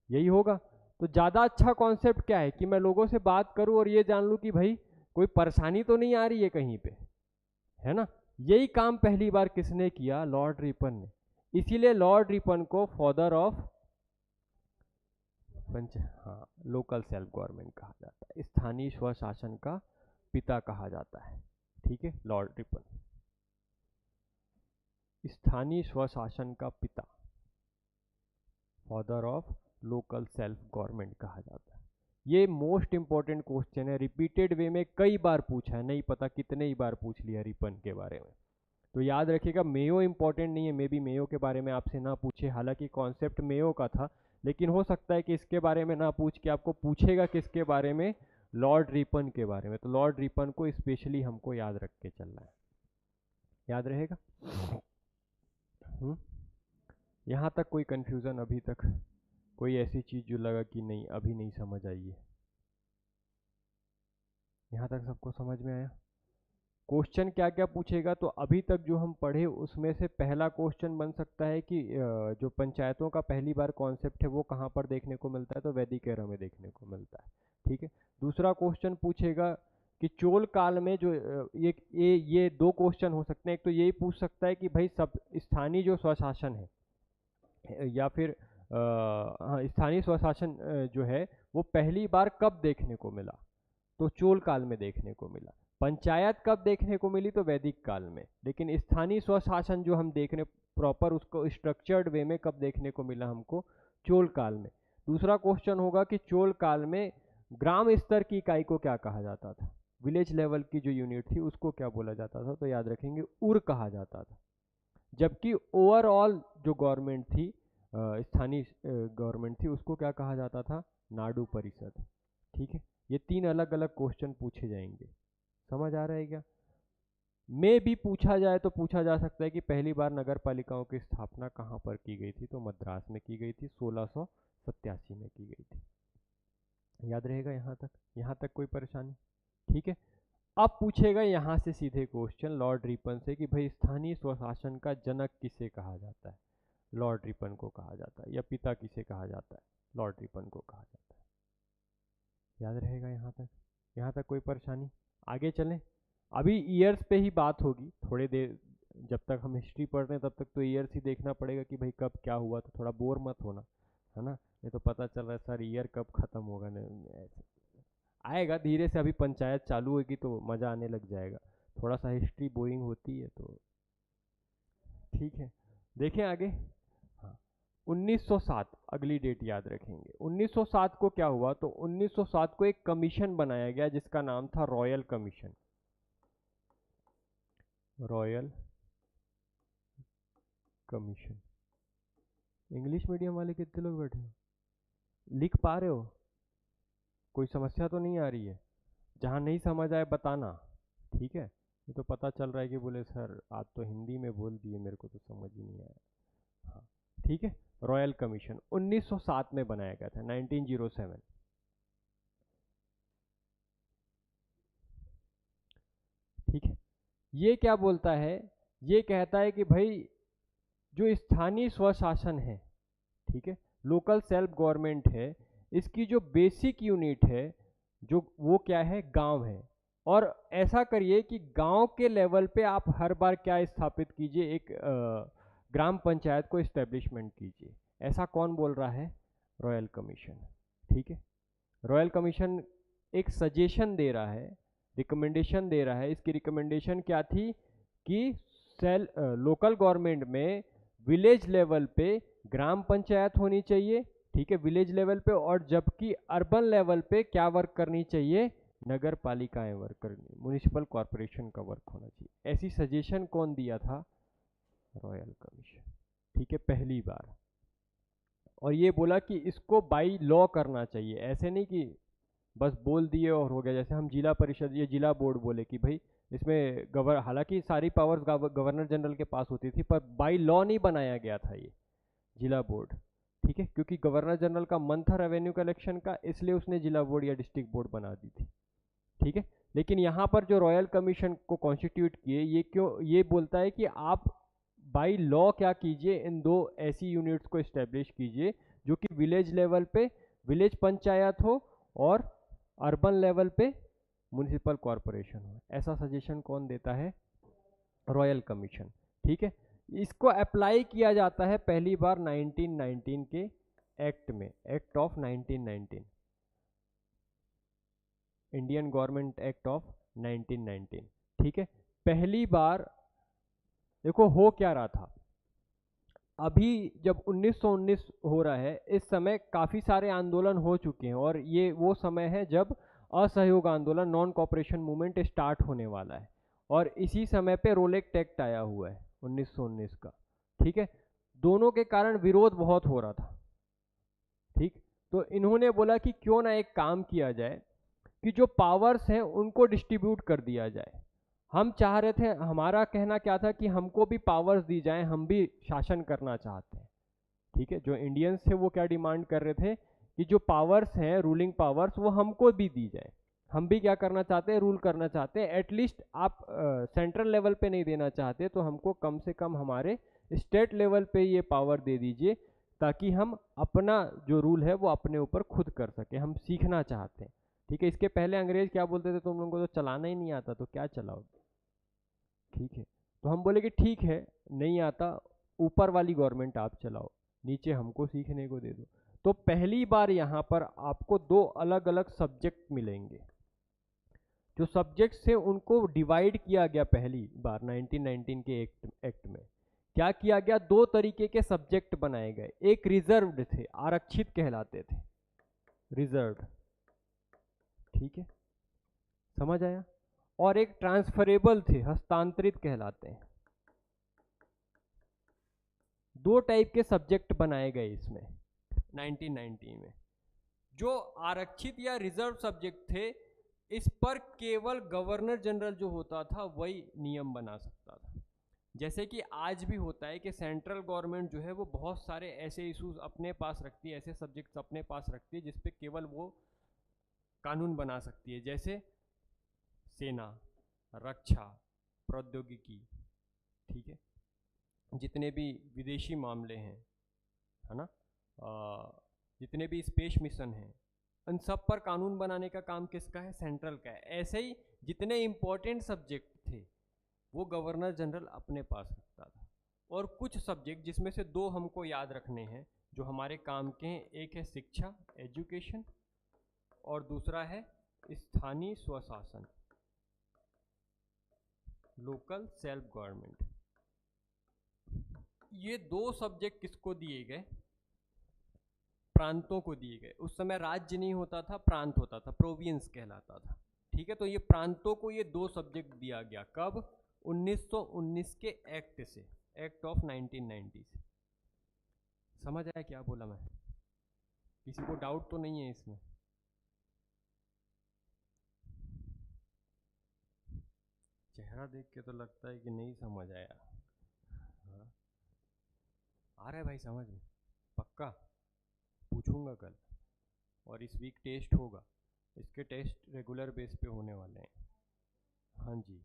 यही होगा। तो ज़्यादा अच्छा कॉन्सेप्ट क्या है कि मैं लोगों से बात करूं और ये जान लूं कि भाई कोई परेशानी तो नहीं आ रही है कहीं पे, है ना। यही काम पहली बार किसने किया? लॉर्ड रिपन ने। इसीलिए लॉर्ड रिपन को फादर ऑफ हाँ, लोकल सेल्फ गवर्नमेंट कहा जाता है, स्थानीय स्वशासन का पिता कहा जाता है। ठीक है, लॉर्ड रिपन स्थानीय स्वशासन का पिता, father of local self government कहा जाता है। ये मोस्ट इंपॉर्टेंट क्वेश्चन है, रिपीटेड वे में कई बार पूछा है, नहीं पता कितने ही बार पूछ लिया रिपन के बारे में। तो याद रखिएगा, मेयो इंपॉर्टेंट नहीं है, मे बी मेयो के बारे में आपसे ना पूछे, हालांकि कॉन्सेप्ट मेयो का था, लेकिन हो सकता है कि इसके बारे में ना पूछ के आपको पूछेगा किसके बारे में? लॉर्ड रिपन के बारे में। तो लॉर्ड रिपन को स्पेशली हमको याद रख के चलना है, याद रहेगा। यहाँ तक कोई कंफ्यूजन अभी तक? कोई ऐसी चीज जो लगा कि नहीं अभी नहीं समझ आई है? यहाँ तक सबको समझ में आया? क्वेश्चन क्या क्या पूछेगा? तो अभी तक जो हम पढ़े उसमें से पहला क्वेश्चन बन सकता है कि जो पंचायतों का पहली बार कॉन्सेप्ट है वो कहाँ पर देखने को मिलता है? तो वैदिक एरा में देखने को मिलता है। ठीक है, दूसरा क्वेश्चन पूछेगा कि चोल काल में जो ये दो क्वेश्चन हो सकते हैं। एक तो यही पूछ सकता है कि भाई सब स्थानीय जो स्वशासन है या फिर स्थानीय स्वशासन जो है वो पहली बार कब देखने को मिला? तो चोल काल में देखने को मिला। पंचायत कब देखने को मिली? तो वैदिक काल में। लेकिन स्थानीय स्वशासन जो हम देख रहे प्रॉपर उसको स्ट्रक्चर्ड वे में कब देखने को मिला हमको? चोल काल में। दूसरा क्वेश्चन होगा कि चोल काल में ग्राम स्तर की इकाई को क्या कहा जाता था? विलेज लेवल की जो यूनिट थी उसको क्या बोला जाता था, तो याद रखेंगे उर कहा जाता था। जबकि ओवरऑल जो गवर्नमेंट थी, स्थानीय गवर्नमेंट थी, उसको क्या कहा जाता था, नाडु परिषद। ठीक है, ये 3 अलग अलग क्वेश्चन पूछे जाएंगे। समझ आ रहा है क्या? में भी पूछा जाए तो पूछा जा सकता है कि पहली बार नगर पालिकाओं की स्थापना कहाँ पर की गई थी, तो मद्रास में की गई थी, 1687 में की गई थी। याद रहेगा यहाँ तक कोई परेशानी? ठीक है, अब पूछेगा यहाँ से सीधे क्वेश्चन लॉर्ड रिपन से कि भाई स्थानीय स्वशासन का जनक किसे कहा जाता है? लॉर्ड रिपन को कहा जाता है, या पिता किसे कहा जाता है? लॉर्ड रिपन को कहा जाता है। याद रहेगा यहाँ तक कोई परेशानी? आगे चलें। अभी ईयर्स पे ही बात होगी थोड़ी देर, जब तक हम हिस्ट्री पढ़ रहे हैं तब तक तो ईयर्स ही देखना पड़ेगा कि भाई कब क्या हुआ, तो थोड़ा बोर मत होना, है ना? ये तो पता चल रहा है सर ईयर कब खत्म होगा, नहीं ऐसे आएगा धीरे से। अभी पंचायत चालू होगी तो मज़ा आने लग जाएगा, थोड़ा सा हिस्ट्री बोरिंग होती है तो ठीक है। देखें आगे। हाँ, 1907 अगली डेट याद रखेंगे। 1907 को क्या हुआ, तो 1907 को एक कमीशन बनाया गया जिसका नाम था royal commission. Royal commission. English medium वाले कितने लोग बैठे हो? लिख पा रहे हो? कोई समस्या तो नहीं आ रही है? जहाँ नहीं समझ आए बताना, ठीक है? ये तो पता चल रहा है कि बोले सर आज तो हिंदी में बोल दिए, मेरे को तो समझ ही नहीं आया। हाँ ठीक है, रॉयल कमीशन 1907 में बनाया गया था, 1907। ठीक है, ये क्या बोलता है, ये कहता है कि भाई जो स्थानीय स्वशासन है, ठीक है, लोकल सेल्फ गवर्नमेंट है, इसकी जो बेसिक यूनिट है जो वो क्या है, गांव है। और ऐसा करिए कि गांव के लेवल पे आप हर बार क्या स्थापित कीजिए, एक ग्राम पंचायत को इस्टेब्लिशमेंट कीजिए। ऐसा कौन बोल रहा है? Royal commission. ठीक है, रॉयल कमीशन एक सजेशन दे रहा है, रिकमेंडेशन दे रहा है। इसकी रिकमेंडेशन क्या थी कि लोकल गवर्नमेंट में विलेज लेवल पे ग्राम पंचायत होनी चाहिए, ठीक है, विलेज लेवल पे, और जबकि अर्बन लेवल पे क्या वर्क करनी चाहिए, नगर पालिकाएं वर्क करनी, म्युनिसिपल कॉरपोरेशन का वर्क होना चाहिए। ऐसी सजेशन कौन दिया था? Royal commission. ठीक है, पहली बार। और ये बोला कि इसको बाई लॉ करना चाहिए, ऐसे नहीं कि बस बोल दिए और हो गया। जैसे हम जिला परिषद, ये जिला बोर्ड बोले कि भाई इसमें हालांकि सारी पावर्स गवर्नर जनरल के पास होती थी, पर बाई लॉ नहीं बनाया गया था ये जिला बोर्ड। ठीक है, क्योंकि गवर्नर जनरल का मन था रेवेन्यू कलेक्शन का, इसलिए उसने जिला बोर्ड या डिस्ट्रिक्ट बोर्ड बना दी थी। ठीक है, लेकिन यहाँ पर जो रॉयल कमीशन को कॉन्स्टिट्यूट किए, ये क्यों, ये बोलता है कि आप बाई लॉ क्या कीजिए, इन 2 ऐसी यूनिट्स को इस्टेब्लिश कीजिए जो कि विलेज लेवल पे विलेज पंचायत हो और अर्बन लेवल पे म्युनिसिपल कॉरपोरेशन हो। ऐसा सजेशन कौन देता है? Royal commission. ठीक है, इसको अप्लाई किया जाता है पहली बार 1919 के एक्ट में, act of 1919, Indian government act of 1919। ठीक है, पहली बार। देखो हो क्या रहा था, अभी जब 1919 हो रहा है, इस समय काफी सारे आंदोलन हो चुके हैं, और ये वो समय है जब असहयोग आंदोलन, नॉन कॉपरेशन मूवमेंट स्टार्ट होने वाला है। और इसी समय पे रोलेक्ट एक्ट आया हुआ है 1919 का। ठीक है, दोनों के कारण विरोध बहुत हो रहा था। ठीक, तो इन्होंने बोला कि क्यों ना एक काम किया जाए कि जो पावर्स हैं उनको डिस्ट्रीब्यूट कर दिया जाए। हम चाह रहे थे, हमारा कहना क्या था कि हमको भी पावर्स दी जाए, हम भी शासन करना चाहते हैं। ठीक है, जो इंडियंस थे वो क्या डिमांड कर रहे थे कि जो पावर्स हैं, रूलिंग पावर्स, वो हमको भी दी जाए। हम भी क्या करना चाहते हैं, रूल करना चाहते हैं। एटलीस्ट आप सेंट्रल लेवल पे नहीं देना चाहते तो हमको कम से कम हमारे स्टेट लेवल पे ये पावर दे दीजिए, ताकि हम अपना जो रूल है वो अपने ऊपर खुद कर सके। हम सीखना चाहते हैं। ठीक है, इसके पहले अंग्रेज क्या बोलते थे, तुम लोगों को तो चलाना ही नहीं आता तो क्या चलाओगे। ठीक है, तो हम बोले कि ठीक है, नहीं आता, ऊपर वाली गवर्नमेंट आप चलाओ, नीचे हमको सीखने को दे दो। तो पहली बार यहाँ पर आपको 2 अलग अलग सब्जेक्ट मिलेंगे। जो सब्जेक्ट्स थे उनको डिवाइड किया गया पहली बार 1919 के एक्ट में। क्या किया गया, 2 तरीके के सब्जेक्ट बनाए गए। एक रिजर्व्ड थे, आरक्षित कहलाते थे, रिजर्व्ड। ठीक है, समझ आया? और एक ट्रांसफरेबल थे, हस्तांतरित कहलाते हैं। दो टाइप के सब्जेक्ट बनाए गए इसमें 1990 में। जो आरक्षित या रिजर्व सब्जेक्ट थे, इस पर केवल गवर्नर जनरल जो होता था वही नियम बना सकता था। जैसे कि आज भी होता है कि सेंट्रल गवर्नमेंट जो है वो बहुत सारे ऐसे इश्यूज अपने पास रखती है, ऐसे सब्जेक्ट्स अपने पास रखती है जिस पे केवल वो कानून बना सकती है, जैसे सेना, रक्षा, प्रौद्योगिकी, ठीक है, जितने भी विदेशी मामले हैं, है ना, जितने भी स्पेस मिशन हैं, उन सब पर कानून बनाने का काम किसका है? सेंट्रल का है। ऐसे ही जितने इंपॉर्टेंट सब्जेक्ट थे वो गवर्नर जनरल अपने पास रखता था। और कुछ सब्जेक्ट जिसमें से दो हमको याद रखने हैं जो हमारे काम के हैं, एक है शिक्षा, एजुकेशन, और दूसरा है स्थानीय स्वशासन, लोकल सेल्फ गवर्नमेंट। ये दो सब्जेक्ट किसको दिए गए? प्रांतों को दिए गए। उस समय राज्य नहीं होता था, प्रांत होता था, प्रोविंस कहलाता था, ठीक है। तो ये प्रांतों को ये दो सब्जेक्ट दिया गया। कब? 1919 के एक्ट से, एक्ट ऑफ 1990 से। समझ आया क्या बोला मैं? किसी को डाउट तो नहीं है इसमें? चेहरा देख के तो लगता है कि नहीं समझ आया। हाँ? आ रहा है भाई समझ में? पक्का? पूछूंगा कल, और इस वीक टेस्ट होगा। इसके टेस्ट रेगुलर बेस पे होने वाले हैं। हाँ जी,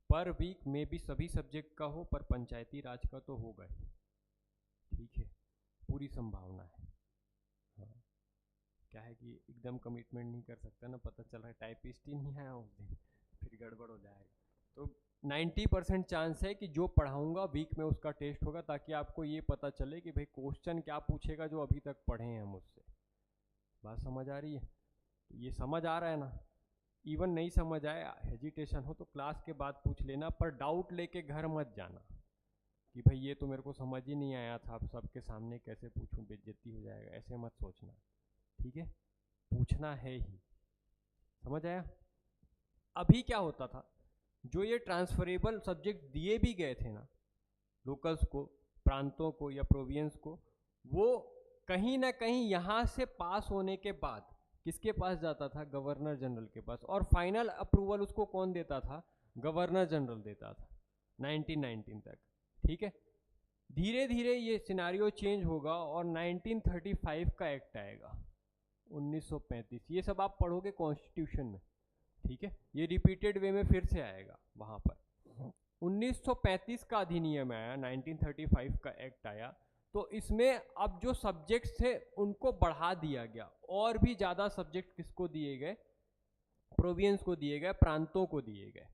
पर वीक में भी सभी सब्जेक्ट का हो, पर पंचायती राज का तो होगा ही, ठीक है, पूरी संभावना है। हाँ, क्या है कि एकदम कमिटमेंट नहीं कर सकता ना, पता चल रहा है टाइपिस्ट ही नहीं आया उस दिन, फिर गड़बड़ हो जाएगा। तो 90% चांस है कि जो पढ़ाऊंगा वीक में उसका टेस्ट होगा, ताकि आपको ये पता चले कि भाई क्वेश्चन क्या पूछेगा जो अभी तक पढ़े हैं मुझसे। बात समझ आ रही है? तो ये समझ आ रहा है ना? इवन नहीं समझ आए, हेजिटेशन हो तो क्लास के बाद पूछ लेना, पर डाउट लेके घर मत जाना कि भाई ये तो मेरे को समझ ही नहीं आया था, अब सबके सामने कैसे पूछूं, बेइज्जती हो जाएगा, ऐसे मत सोचना, ठीक है। पूछना है ही। समझ आया? अभी क्या होता था, जो ये ट्रांसफरेबल सब्जेक्ट दिए भी गए थे ना लोकल्स को, प्रांतों को या प्रोविंस को, वो कहीं ना कहीं यहाँ से पास होने के बाद किसके पास जाता था? गवर्नर जनरल के पास। और फाइनल अप्रूवल उसको कौन देता था? गवर्नर जनरल देता था 1919 तक, ठीक है। धीरे धीरे ये सिनारियो चेंज होगा और 1935 का एक्ट आएगा, 1935। ये सब आप पढ़ोगे कॉन्स्टिट्यूशन में, ठीक है, ये रिपीटेड वे में फिर से आएगा वहां पर। 1935 का अधिनियम आया, 1935 का एक्ट आया, तो इसमें अब जो सब्जेक्ट्स थे उनको बढ़ा दिया गया, और भी ज्यादा सब्जेक्ट किसको दिए गए? प्रोविंस को दिए गए, प्रांतों को दिए गए,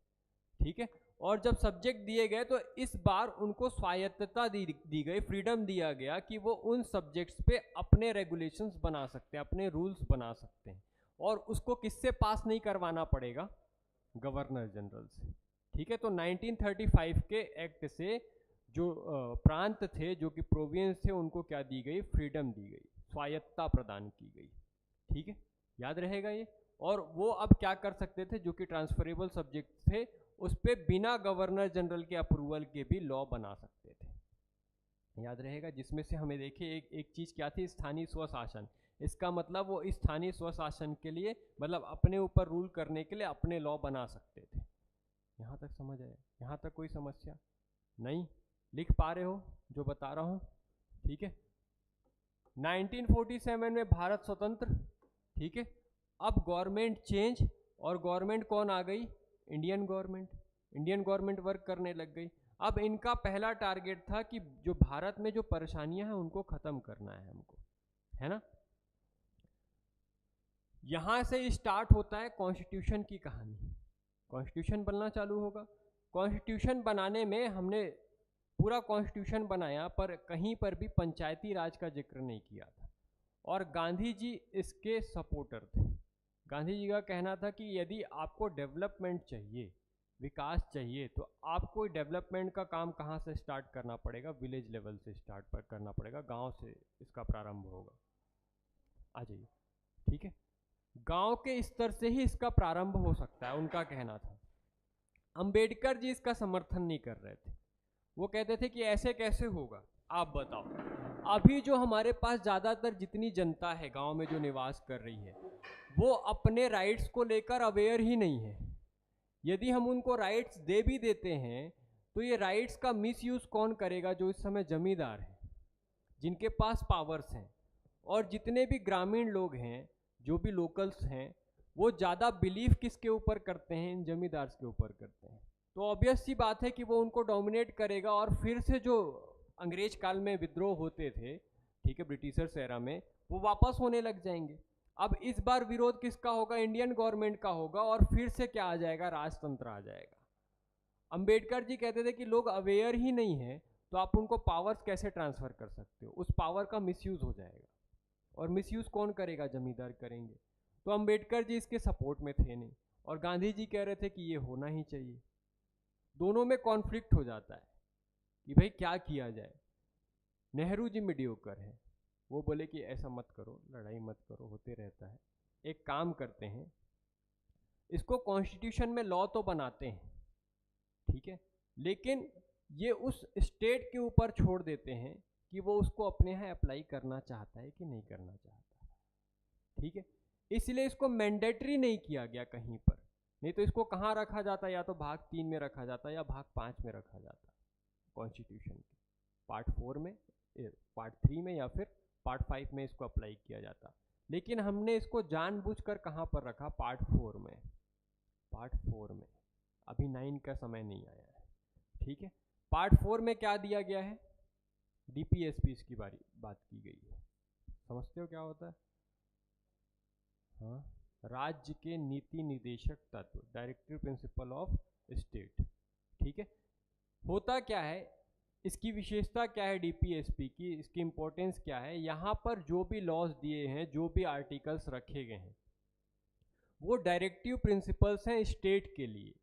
ठीक है। और जब सब्जेक्ट दिए गए तो इस बार उनको स्वायत्तता दी गई, फ्रीडम दिया गया कि वो उन सब्जेक्ट्स पे अपने रेगुलेशंस बना सकते हैं, अपने रूल्स बना सकते हैं, और उसको किससे पास नहीं करवाना पड़ेगा? गवर्नर जनरल से, ठीक है। तो 1935 के एक्ट से जो प्रांत थे, जो कि प्रोविंस थे, उनको क्या दी गई? फ्रीडम दी गई, स्वायत्तता प्रदान की गई, ठीक है। याद रहेगा ये। और वो अब क्या कर सकते थे? जो कि ट्रांसफरेबल सब्जेक्ट थे, उस पर बिना गवर्नर जनरल के अप्रूवल के भी लॉ बना सकते थे। याद रहेगा। जिसमें से हमें देखिए एक चीज क्या थी? स्थानीय स्वशासन। इसका मतलब वो स्थानीय स्वशासन के लिए, मतलब अपने ऊपर रूल करने के लिए अपने लॉ बना सकते थे। यहाँ तक समझ आया? यहाँ तक कोई समस्या नहीं? लिख पा रहे हो जो बता रहा हूँ? ठीक है। 1947 में भारत स्वतंत्र, ठीक है। अब गवर्नमेंट चेंज, और गवर्नमेंट कौन आ गई? Indian government. Indian government work करने लग गई। अब इनका पहला टारगेट था कि जो भारत में जो परेशानियां हैं उनको खत्म करना है हमको, है ना। यहां से स्टार्ट होता है कॉन्स्टिट्यूशन की कहानी। कॉन्स्टिट्यूशन बनना चालू होगा। कॉन्स्टिट्यूशन बनाने में हमने पूरा कॉन्स्टिट्यूशन बनाया, पर कहीं पर भी पंचायती राज का जिक्र नहीं किया था, और गांधी जी इसके सपोर्टर थे। गांधी जी का कहना था कि यदि आपको डेवलपमेंट चाहिए, विकास चाहिए, तो आपको डेवलपमेंट का काम कहाँ से स्टार्ट करना पड़ेगा? विलेज लेवल से स्टार्ट करना पड़ेगा, गांव से इसका प्रारंभ होगा। आ जाइए, ठीक है। गांव के स्तर से ही इसका प्रारंभ हो सकता है, उनका कहना था। अंबेडकर जी इसका समर्थन नहीं कर रहे थे। वो कहते थे कि ऐसे कैसे होगा, आप बताओ। अभी जो हमारे पास ज़्यादातर जितनी जनता है गांव में जो निवास कर रही है, वो अपने राइट्स को लेकर अवेयर ही नहीं है। यदि हम उनको राइट्स दे भी देते हैं तो ये राइट्स का मिसयूज कौन करेगा? जो इस समय जमींदार हैं, जिनके पास पावर्स हैं। और जितने भी ग्रामीण लोग हैं, जो भी लोकल्स हैं, वो ज़्यादा बिलीव किसके ऊपर करते हैं? इन जमींदार्स के ऊपर करते हैं। तो ऑब्वियस सी बात है कि वो उनको डोमिनेट करेगा और फिर से जो अंग्रेज काल में विद्रोह होते थे, ठीक है, ब्रिटिशर्स एरा में, वो वापस होने लग जाएंगे। अब इस बार विरोध किसका होगा? इंडियन गवर्नमेंट का होगा और फिर से क्या आ जाएगा? राजतंत्र आ जाएगा। अंबेडकर जी कहते थे कि लोग अवेयर ही नहीं है तो आप उनको पावर्स कैसे ट्रांसफर कर सकते हो? उस पावर का मिसयूज हो जाएगा, और मिसयूज कौन करेगा? जमींदार करेंगे। तो अंबेडकर जी इसके सपोर्ट में थे नहीं, और गांधी जी कह रहे थे कि ये होना ही चाहिए। दोनों में कॉन्फ्लिक्ट हो जाता है कि भाई क्या किया जाए। नेहरू जी मीडियोकर है, वो बोले कि ऐसा मत करो, लड़ाई मत करो, होते रहता है। एक काम करते हैं, इसको कॉन्स्टिट्यूशन में लॉ तो बनाते हैं, ठीक है, लेकिन ये उस स्टेट के ऊपर छोड़ देते हैं कि वो उसको अपने यहाँ अप्लाई करना चाहता है कि नहीं करना चाहता, ठीक है। इसलिए इसको मैंडेटरी नहीं किया गया कहीं पर, नहीं तो इसको कहाँ रखा जाता? या तो भाग 3 में रखा जाता या भाग 5 में रखा जाता, कॉन्स्टिट्यूशन के पार्ट 4 में, पार्ट 3 में, या फिर पार्ट 5 में इसको अप्लाई किया जाता। लेकिन हमने इसको जानबूझकर कहाँ पर रखा? पार्ट 4 में। पार्ट 4 में अभी 9 का समय नहीं आया है, ठीक है। पार्ट 4 में क्या दिया गया है? डीपीएसपीज की बात की गई है। समझते हो क्या होता है? हाँ, राज्य के नीति निर्देशक तत्व, डायरेक्टिव प्रिंसिपल ऑफ स्टेट, ठीक है। होता क्या है, इसकी विशेषता क्या है डीपीएसपी की, इसकी इंपॉर्टेंस क्या है? यहाँ पर जो भी लॉज दिए हैं, जो भी आर्टिकल्स रखे गए हैं, वो डायरेक्टिव प्रिंसिपल्स हैं स्टेट के लिए।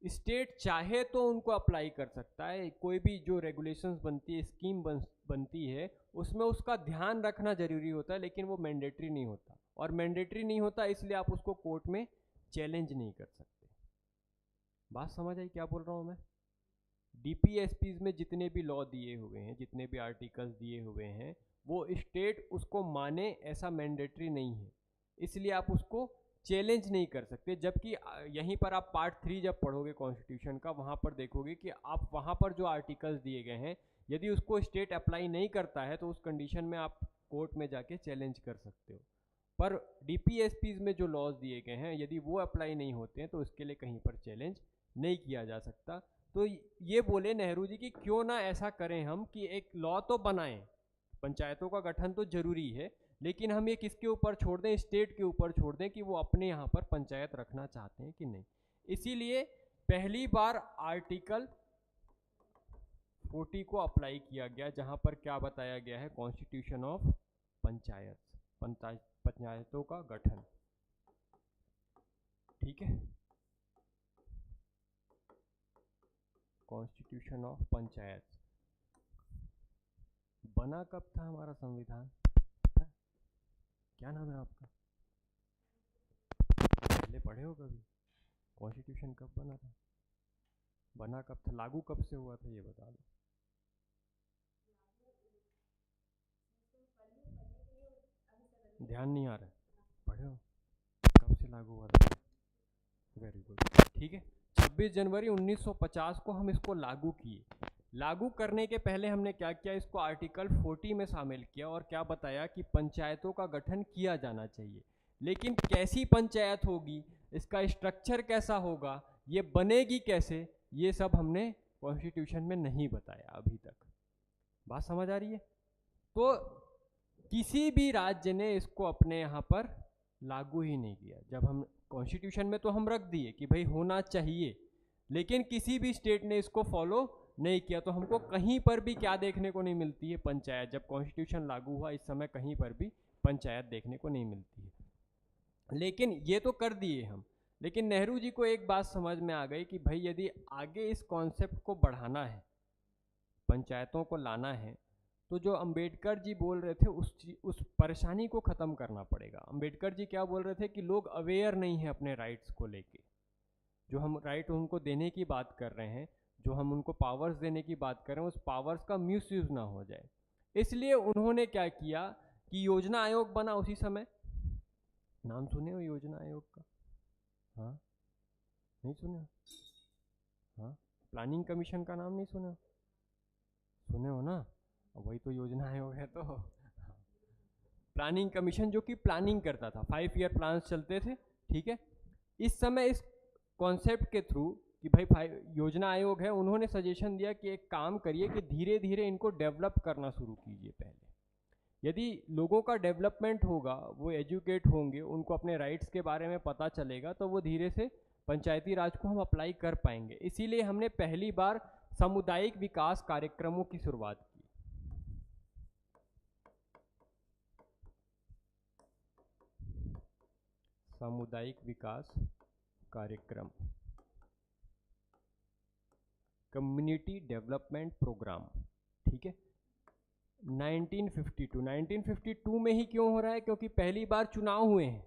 स्टेट चाहे तो उनको अप्लाई कर सकता है। कोई भी जो रेगुलेशंस बनती है, स्कीम बनती है, उसमें उसका ध्यान रखना जरूरी होता है, लेकिन वो मैंडेटरी नहीं होता। और मैंडेटरी नहीं होता इसलिए आप उसको कोर्ट में चैलेंज नहीं कर सकते। बात समझ आई क्या बोल रहा हूँ मैं? डीपीएसपीज में जितने भी लॉ दिए हुए हैं, जितने भी आर्टिकल्स दिए हुए हैं, वो स्टेट उसको माने ऐसा मैंडेटरी नहीं है, इसलिए आप उसको चैलेंज नहीं कर सकते। जबकि यहीं पर आप पार्ट 3 जब पढ़ोगे कॉन्स्टिट्यूशन का, वहाँ पर देखोगे कि आप वहाँ पर जो आर्टिकल्स दिए गए हैं, यदि उसको स्टेट अप्लाई नहीं करता है तो उस कंडीशन में आप कोर्ट में जाके चैलेंज कर सकते हो। पर डीपीएसपीज में जो लॉज दिए गए हैं, यदि वो अप्लाई नहीं होते हैं तो उसके लिए कहीं पर चैलेंज नहीं किया जा सकता। तो ये बोले नेहरू जी कि क्यों ना ऐसा करें हम कि एक लॉ तो बनाएं, पंचायतों का गठन तो जरूरी है, लेकिन हम ये किसके ऊपर छोड़ दें? स्टेट के ऊपर छोड़ दें कि वो अपने यहाँ पर पंचायत रखना चाहते हैं कि नहीं। इसीलिए पहली बार आर्टिकल 40 को अप्लाई किया गया, जहाँ पर क्या बताया गया है? कॉन्स्टिट्यूशन ऑफ पंचायत, पंचायतों का गठन, ठीक है। कॉन्स्टिट्यूशन ऑफ पंचायत बना कब था हमारा संविधान? क्या नाम है आपका? पहले पढ़े हो कभी? कॉन्स्टिट्यूशन कब बना था? बना कब था? लागू कब से हुआ था ये बता दो। ध्यान नहीं आ रहा है? पढ़े हो? कब से लागू हुआ था? वेरी गुड, ठीक है। 26 जनवरी 1950 को हम इसको लागू किए। लागू करने के पहले हमने क्या किया? इसको आर्टिकल 40 में शामिल किया और क्या बताया कि पंचायतों का गठन किया जाना चाहिए। लेकिन कैसी पंचायत होगी, इसका स्ट्रक्चर कैसा होगा, ये बनेगी कैसे, ये सब हमने कॉन्स्टिट्यूशन में नहीं बताया अभी तक। बात समझ आ रही है? तो किसी भी राज्य ने इसको अपने यहाँ पर लागू ही नहीं किया। जब हम कॉन्स्टिट्यूशन में तो हम रख दिए कि भाई होना चाहिए, लेकिन किसी भी स्टेट ने इसको फॉलो नहीं किया। तो हमको कहीं पर भी क्या देखने को नहीं मिलती है? पंचायत। जब कॉन्स्टिट्यूशन लागू हुआ इस समय कहीं पर भी पंचायत देखने को नहीं मिलती है। लेकिन ये तो कर दिए हम, लेकिन नेहरू जी को एक बात समझ में आ गई कि भाई यदि आगे इस कॉन्सेप्ट को बढ़ाना है, पंचायतों को लाना है, तो जो अंबेडकर जी बोल रहे थे उस परेशानी को ख़त्म करना पड़ेगा। अंबेडकर जी क्या बोल रहे थे कि लोग अवेयर नहीं है अपने राइट्स को लेके। जो हम राइट उनको देने की बात कर रहे हैं, जो हम उनको पावर्स देने की बात कर रहे हैं, उस पावर्स का मिसयूज ना हो जाए। इसलिए उन्होंने क्या किया कि योजना आयोग बना उसी समय। नाम सुने हो योजना आयोग का? हाँ, नहीं सुने हो? हाँ, प्लानिंग कमीशन का नाम नहीं सुने हो? सुने हो ना? वही तो योजना आयोग है। तो प्लानिंग कमीशन जो कि प्लानिंग करता था, 5 ईयर प्लान्स चलते थे, ठीक है। इस समय इस कॉन्सेप्ट के थ्रू कि भाई योजना आयोग है, उन्होंने सजेशन दिया कि एक काम करिए कि धीरे धीरे इनको डेवलप करना शुरू कीजिए। पहले यदि लोगों का डेवलपमेंट होगा, वो एजुकेट होंगे, उनको अपने राइट्स के बारे में पता चलेगा, तो वो धीरे से पंचायती राज को हम अप्लाई कर पाएंगे। इसीलिए हमने पहली बार सामुदायिक विकास कार्यक्रमों की शुरुआत की। सामुदायिक विकास कार्यक्रम, कम्युनिटी डेवलपमेंट प्रोग्राम, ठीक है। 1952 में ही क्यों हो रहा है? क्योंकि पहली बार चुनाव हुए हैं।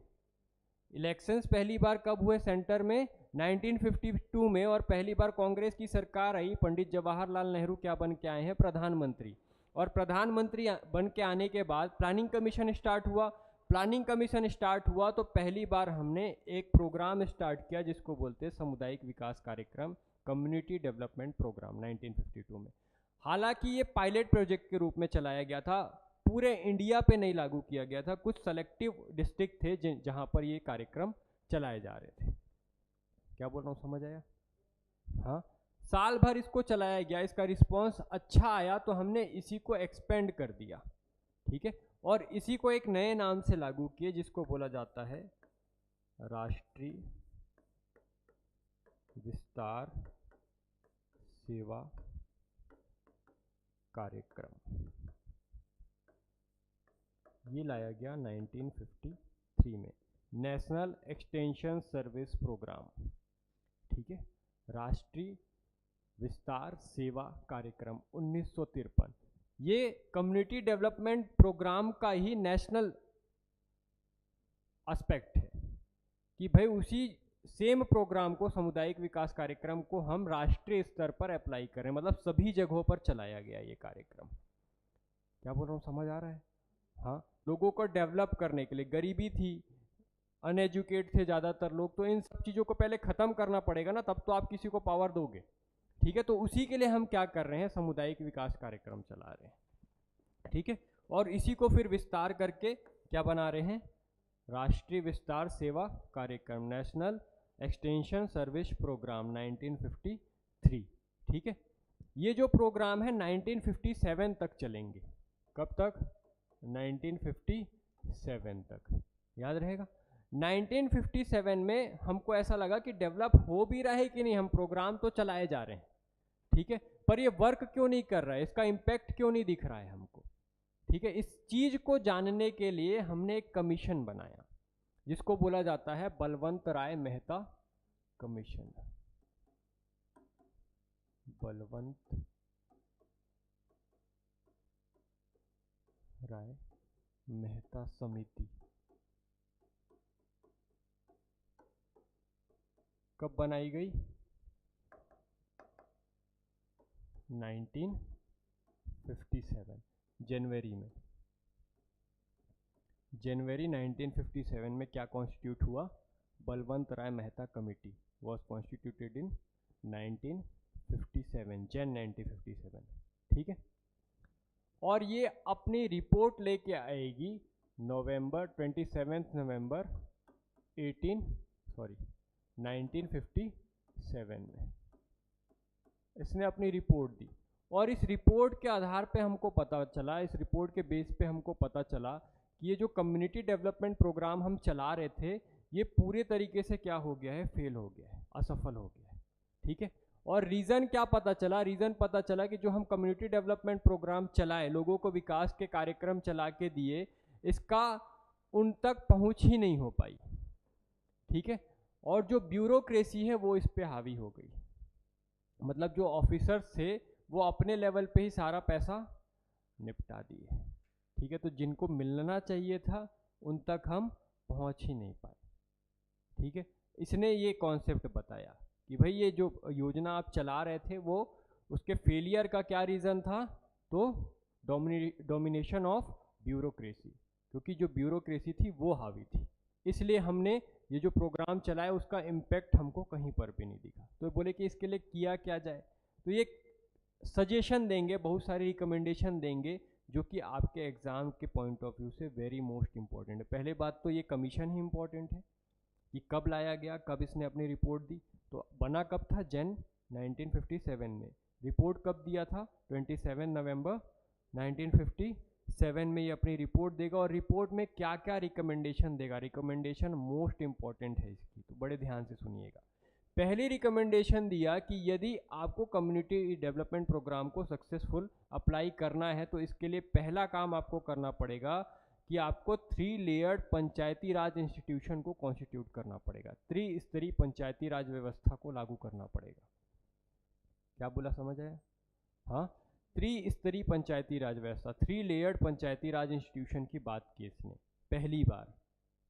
इलेक्शंस पहली बार कब हुए सेंटर में? 1952 में। और पहली बार कांग्रेस की सरकार आई, पंडित जवाहरलाल नेहरू क्या बन के आए हैं? प्रधानमंत्री। और प्रधानमंत्री बन के आने के बाद प्लानिंग कमीशन स्टार्ट हुआ। प्लानिंग कमीशन स्टार्ट हुआ तो पहली बार हमने एक प्रोग्राम स्टार्ट किया जिसको बोलते हैं सामुदायिक विकास कार्यक्रम, कम्युनिटी डेवलपमेंट प्रोग्राम, 1952 में। हालांकि ये पायलट प्रोजेक्ट के रूप में चलाया गया था, पूरे इंडिया पे नहीं लागू किया गया था। कुछ सेलेक्टिव डिस्ट्रिक्ट थे जहां पर ये कार्यक्रम चलाए जा रहे थे। क्या बोल रहा हूँ, समझ आया? हाँ, साल भर इसको चलाया गया, इसका रिस्पांस अच्छा आया तो हमने इसी को एक्सपेंड कर दिया, ठीक है। और इसी को एक नए नाम से लागू किए जिसको बोला जाता है राष्ट्रीय विस्तार सेवा कार्यक्रम। ये लाया गया 1953 में, नेशनल एक्सटेंशन सर्विस प्रोग्राम, ठीक है। राष्ट्रीय विस्तार सेवा कार्यक्रम 1953। ये कम्युनिटी डेवलपमेंट प्रोग्राम का ही नेशनल एस्पेक्ट है कि भाई उसी सेम प्रोग्राम को, सामुदायिक विकास कार्यक्रम को हम राष्ट्रीय स्तर पर अप्लाई करें, मतलब सभी जगहों पर चलाया गया ये कार्यक्रम। क्या बोल रहा हूँ, समझ आ रहा है? हाँ, लोगों को डेवलप करने के लिए। गरीबी थी, अनएजुकेट थे ज़्यादातर लोग, तो इन सब चीज़ों को पहले ख़त्म करना पड़ेगा ना, तब तो आप किसी को पावर दोगे, ठीक है। तो उसी के लिए हम क्या कर रहे हैं, सामुदायिक विकास कार्यक्रम चला रहे हैं, ठीक है। और इसी को फिर विस्तार करके क्या बना रहे हैं? राष्ट्रीय विस्तार सेवा कार्यक्रम, नेशनल एक्सटेंशन सर्विस प्रोग्राम, 1953, ठीक है। ये जो प्रोग्राम है 1957 तक चलेंगे। कब तक? 1957 तक, याद रहेगा। 1957 में हमको ऐसा लगा कि डेवलप हो भी रहा है कि नहीं, हम प्रोग्राम तो चलाए जा रहे हैं, ठीक है, पर ये वर्क क्यों नहीं कर रहा है, इसका इम्पैक्ट क्यों नहीं दिख रहा है हमको, ठीक है। इस चीज को जानने के लिए हमने एक कमीशन बनाया जिसको बोला जाता है बलवंत राय मेहता कमीशन। बलवंत राय मेहता समिति। कब बनाई गई? 1957 जनवरी में। जनवरी 1957 में क्या कॉन्स्टिट्यूट हुआ? Balwant Rai Mehta committee was constituted in 1957, जन 1957, ठीक है। और ये अपनी रिपोर्ट लेके आएगी नवंबर 27 नवंबर 1957 में इसने अपनी रिपोर्ट दी। और इस रिपोर्ट के आधार पे हमको पता चला, इस रिपोर्ट के बेस पे हमको पता चला कि ये जो कम्युनिटी डेवलपमेंट प्रोग्राम हम चला रहे थे ये पूरे तरीके से क्या हो गया है, फेल हो गया है, असफल हो गया है, ठीक है। और रीज़न क्या पता चला? रीज़न पता चला कि जो हम कम्युनिटी डेवलपमेंट प्रोग्राम चलाए, लोगों को विकास के कार्यक्रम चला के दिए, इसका उन तक पहुंच ही नहीं हो पाई, ठीक है। और जो ब्यूरोक्रेसी है वो इस पे हावी हो गई, मतलब जो ऑफिसर्स थे वो अपने लेवल पे ही सारा पैसा निपटा दिए। ठीक है, तो जिनको मिलना चाहिए था उन तक हम पहुंच ही नहीं पाए। ठीक है, इसने ये कॉन्सेप्ट बताया कि भाई ये जो योजना आप चला रहे थे वो उसके फेलियर का क्या रीज़न था, तो डोमिनेशन ऑफ ब्यूरोक्रेसी, क्योंकि जो ब्यूरोक्रेसी थी वो हावी थी, इसलिए हमने ये जो प्रोग्राम चलाया उसका इम्पैक्ट हमको कहीं पर भी नहीं दिखा। तो बोले कि इसके लिए किया क्या जाए, तो ये सजेशन देंगे, बहुत सारी रिकमेंडेशन देंगे जो कि आपके एग्ज़ाम के पॉइंट ऑफ व्यू से वेरी मोस्ट इंपॉर्टेंट है। पहले बात तो ये कमीशन ही इंपॉर्टेंट है कि कब लाया गया, कब इसने अपनी रिपोर्ट दी। तो बना कब था, जन 1957 में। रिपोर्ट कब दिया था, 27 नवंबर 1957 में ये अपनी रिपोर्ट देगा। और रिपोर्ट में क्या क्या रिकमेंडेशन देगा, रिकमेंडेशन मोस्ट इंपॉर्टेंट है इसकी, तो बड़े ध्यान से सुनिएगा। पहली रिकमेंडेशन दिया कि यदि आपको कम्युनिटी डेवलपमेंट प्रोग्राम को सक्सेसफुल अप्लाई करना है तो इसके लिए पहला काम आपको करना पड़ेगा कि आपको 3 लेयर्ड पंचायती राज इंस्टीट्यूशन को कॉन्स्टिट्यूट करना पड़ेगा, त्रिस्तरीय पंचायती राज व्यवस्था को लागू करना पड़ेगा। क्या बोला, समझ आया? हाँ, त्रिस्तरीय पंचायती राज व्यवस्था, 3 लेयर्ड पंचायती राज इंस्टीट्यूशन की बात की इसने पहली बार।